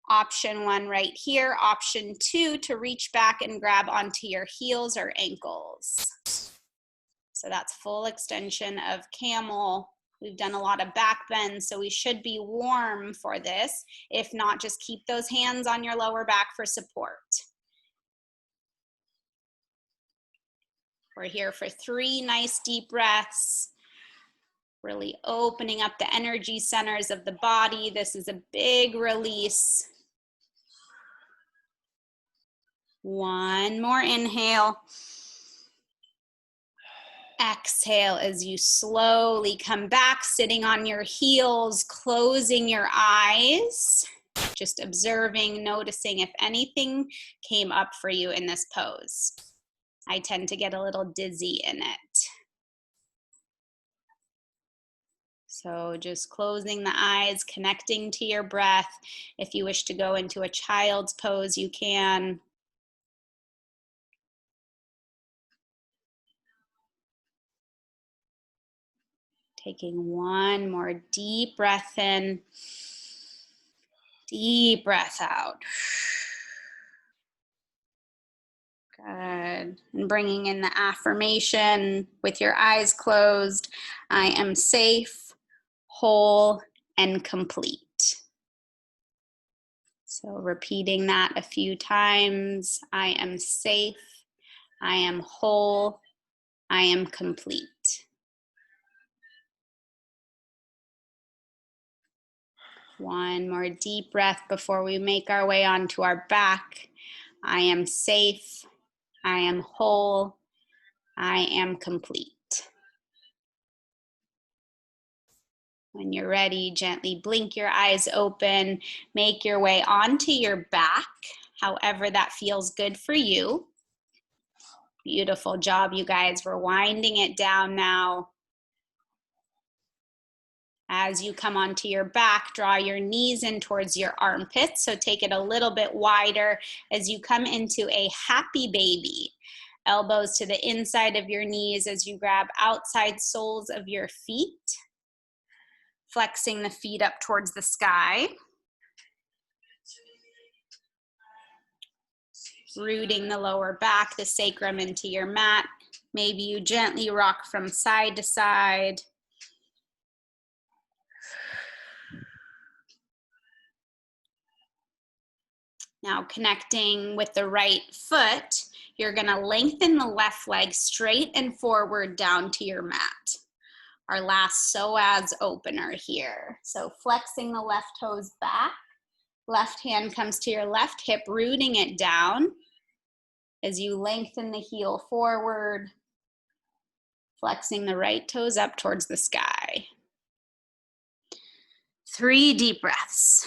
Option 1 right here. Option 2 to reach back and grab onto your heels or ankles. So that's full extension of camel. We've done a lot of back bends, so we should be warm for this. If not, just keep those hands on your lower back for support. We're here for 3 nice deep breaths. Really opening up the energy centers of the body. This is a big release. 1 more inhale. Exhale as you slowly come back, sitting on your heels, closing your eyes, just observing, noticing if anything came up for you in this pose. I tend to get a little dizzy in it. So just closing the eyes, connecting to your breath. If you wish to go into a child's pose, you can. Taking 1 more deep breath in, deep breath out. Good. And bringing in the affirmation with your eyes closed. I am safe, whole, and complete. So repeating that a few times. I am safe, I am whole, I am complete. One more deep breath before we make our way onto our back. I am safe, I am whole, I am complete. When you're ready, gently blink your eyes open, make your way onto your back, however that feels good for you. Beautiful job, you guys. We're winding it down now. As you come onto your back, draw your knees in towards your armpits. So take it a little bit wider as you come into a happy baby. Elbows to the inside of your knees as you grab outside soles of your feet. Flexing the feet up towards the sky. Rooting the lower back, the sacrum into your mat. Maybe you gently rock from side to side. Now connecting with the right foot, you're gonna lengthen the left leg straight and forward down to your mat. Our last psoas opener here. So flexing the left toes back, left hand comes to your left hip, rooting it down as you lengthen the heel forward, flexing the right toes up towards the sky. 3 deep breaths.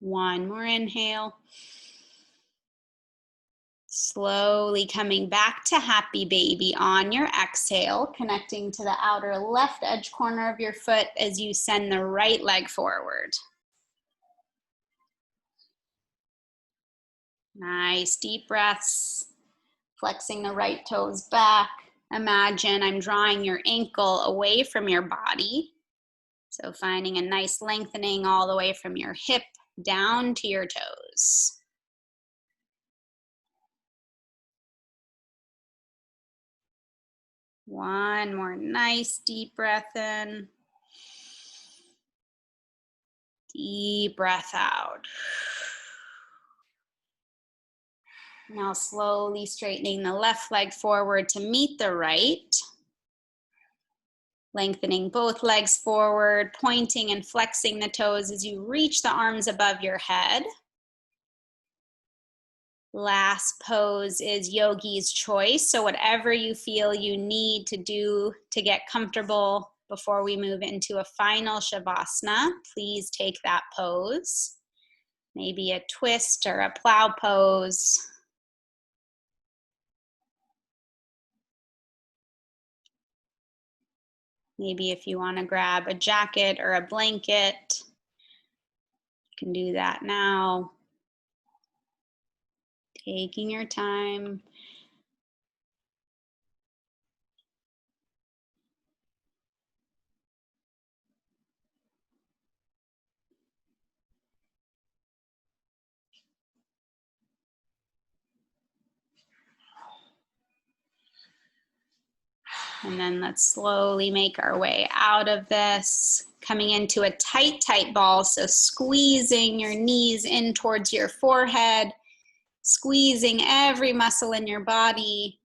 One more inhale. Slowly coming back to happy baby on your exhale, connecting to the outer left edge corner of your foot as you send the right leg forward. Nice deep breaths. Flexing the right toes back. Imagine I'm drawing your ankle away from your body. So finding a nice lengthening all the way from your hip down to your toes. One more nice deep breath in. Deep breath out. Now slowly straightening the left leg forward to meet the right. Lengthening both legs forward, pointing and flexing the toes as you reach the arms above your head. Last pose is yogi's choice. So whatever you feel you need to do to get comfortable, before we move into a final Shavasana, please take that pose. Maybe a twist or a plow pose. Maybe if you want to grab a jacket or a blanket, you can do that now. Taking your time. And then let's slowly make our way out of this, coming into a tight, tight ball. So squeezing your knees in towards your forehead, squeezing every muscle in your body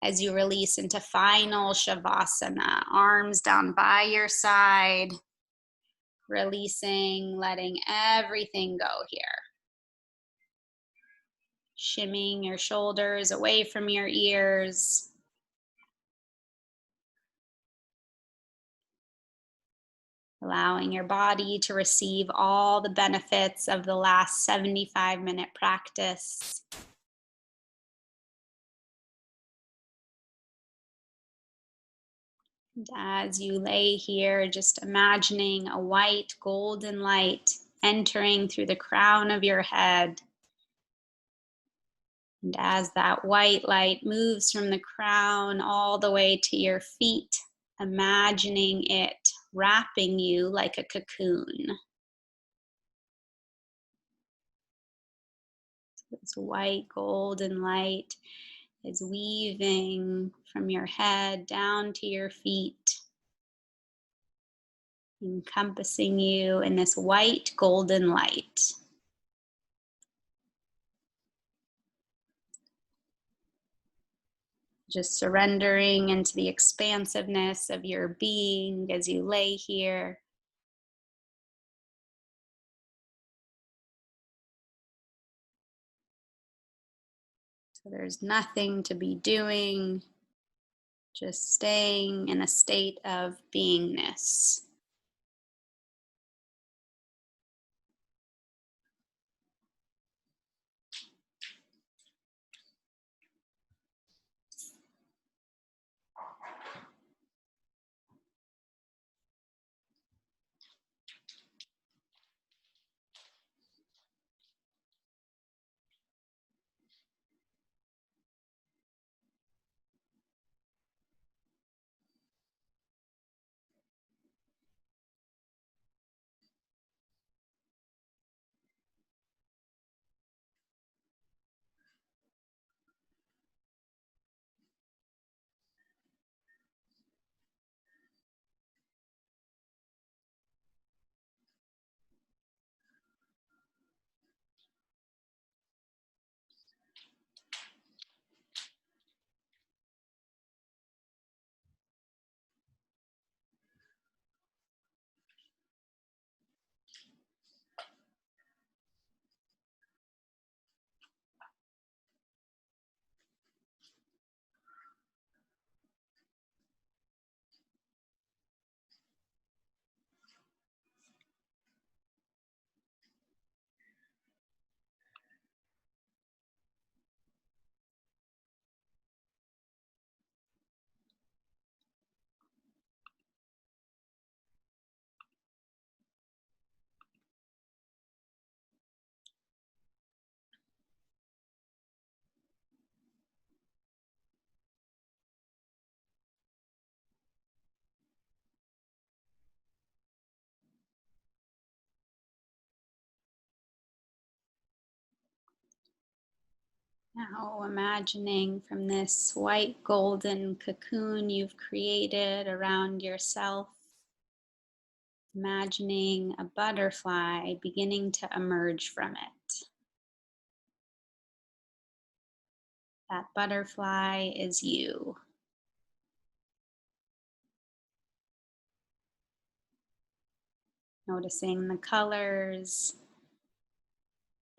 as you release into final Shavasana. Arms down by your side, releasing, letting everything go here. Shimming your shoulders away from your ears. Allowing your body to receive all the benefits of the last 75-minute practice. And as you lay here, just imagining a white golden light entering through the crown of your head. And as that white light moves from the crown all the way to your feet, imagining it wrapping you like a cocoon. This white golden light is weaving from your head down to your feet, encompassing you in this white golden light. Just surrendering into the expansiveness of your being as you lay here. So there's nothing to be doing, just staying in a state of beingness. Now imagining from this white golden cocoon you've created around yourself, imagining a butterfly beginning to emerge from it. That butterfly is you. Noticing the colors,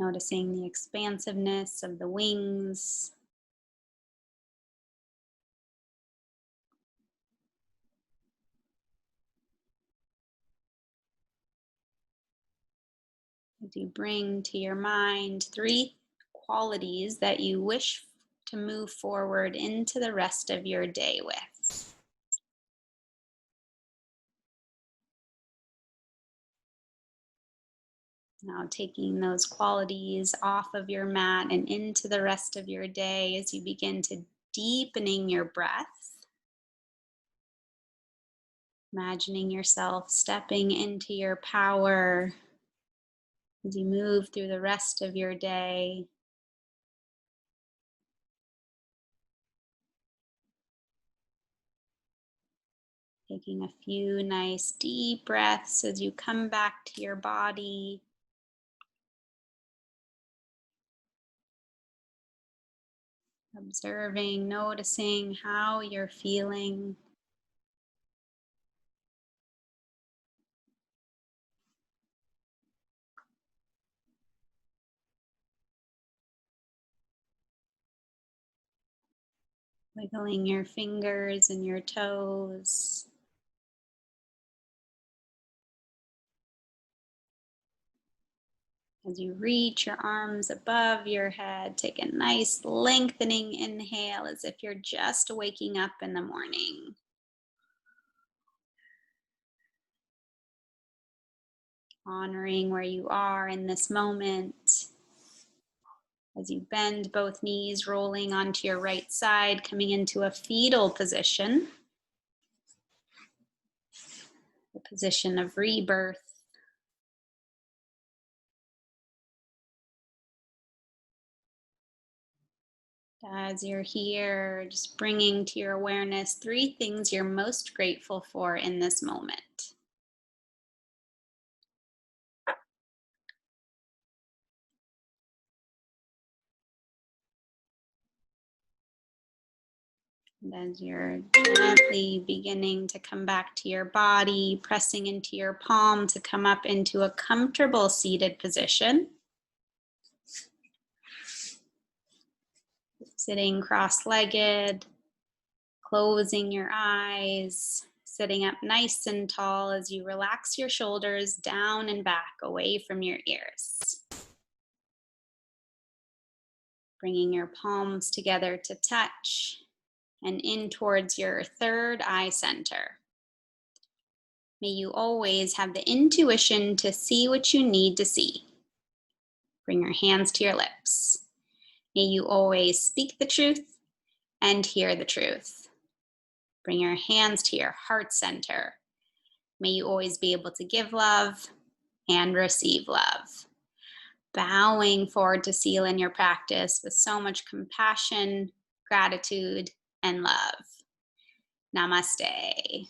noticing the expansiveness of the wings. As you bring to your mind 3 qualities that you wish to move forward into the rest of your day with. Now taking those qualities off of your mat and into the rest of your day as you begin to deepening your breath. Imagining yourself stepping into your power as you move through the rest of your day. Taking a few nice deep breaths as you come back to your body. Observing, noticing how you're feeling. Wiggling your fingers and your toes. As you reach your arms above your head, take a nice lengthening inhale as if you're just waking up in the morning. Honoring where you are in this moment. As you bend both knees, rolling onto your right side, coming into a fetal position, the position of rebirth. As you're here, just bringing to your awareness 3 things you're most grateful for in this moment. And as you're gently beginning to come back to your body, pressing into your palm to come up into a comfortable seated position. Sitting cross-legged, closing your eyes, sitting up nice and tall as you relax your shoulders down and back away from your ears. Bringing your palms together to touch and in towards your third eye center. May you always have the intuition to see what you need to see. Bring your hands to your lips. May you always speak the truth and hear the truth. Bring your hands to your heart center. May you always be able to give love and receive love. Bowing forward to seal in your practice with so much compassion, gratitude, and love. Namaste.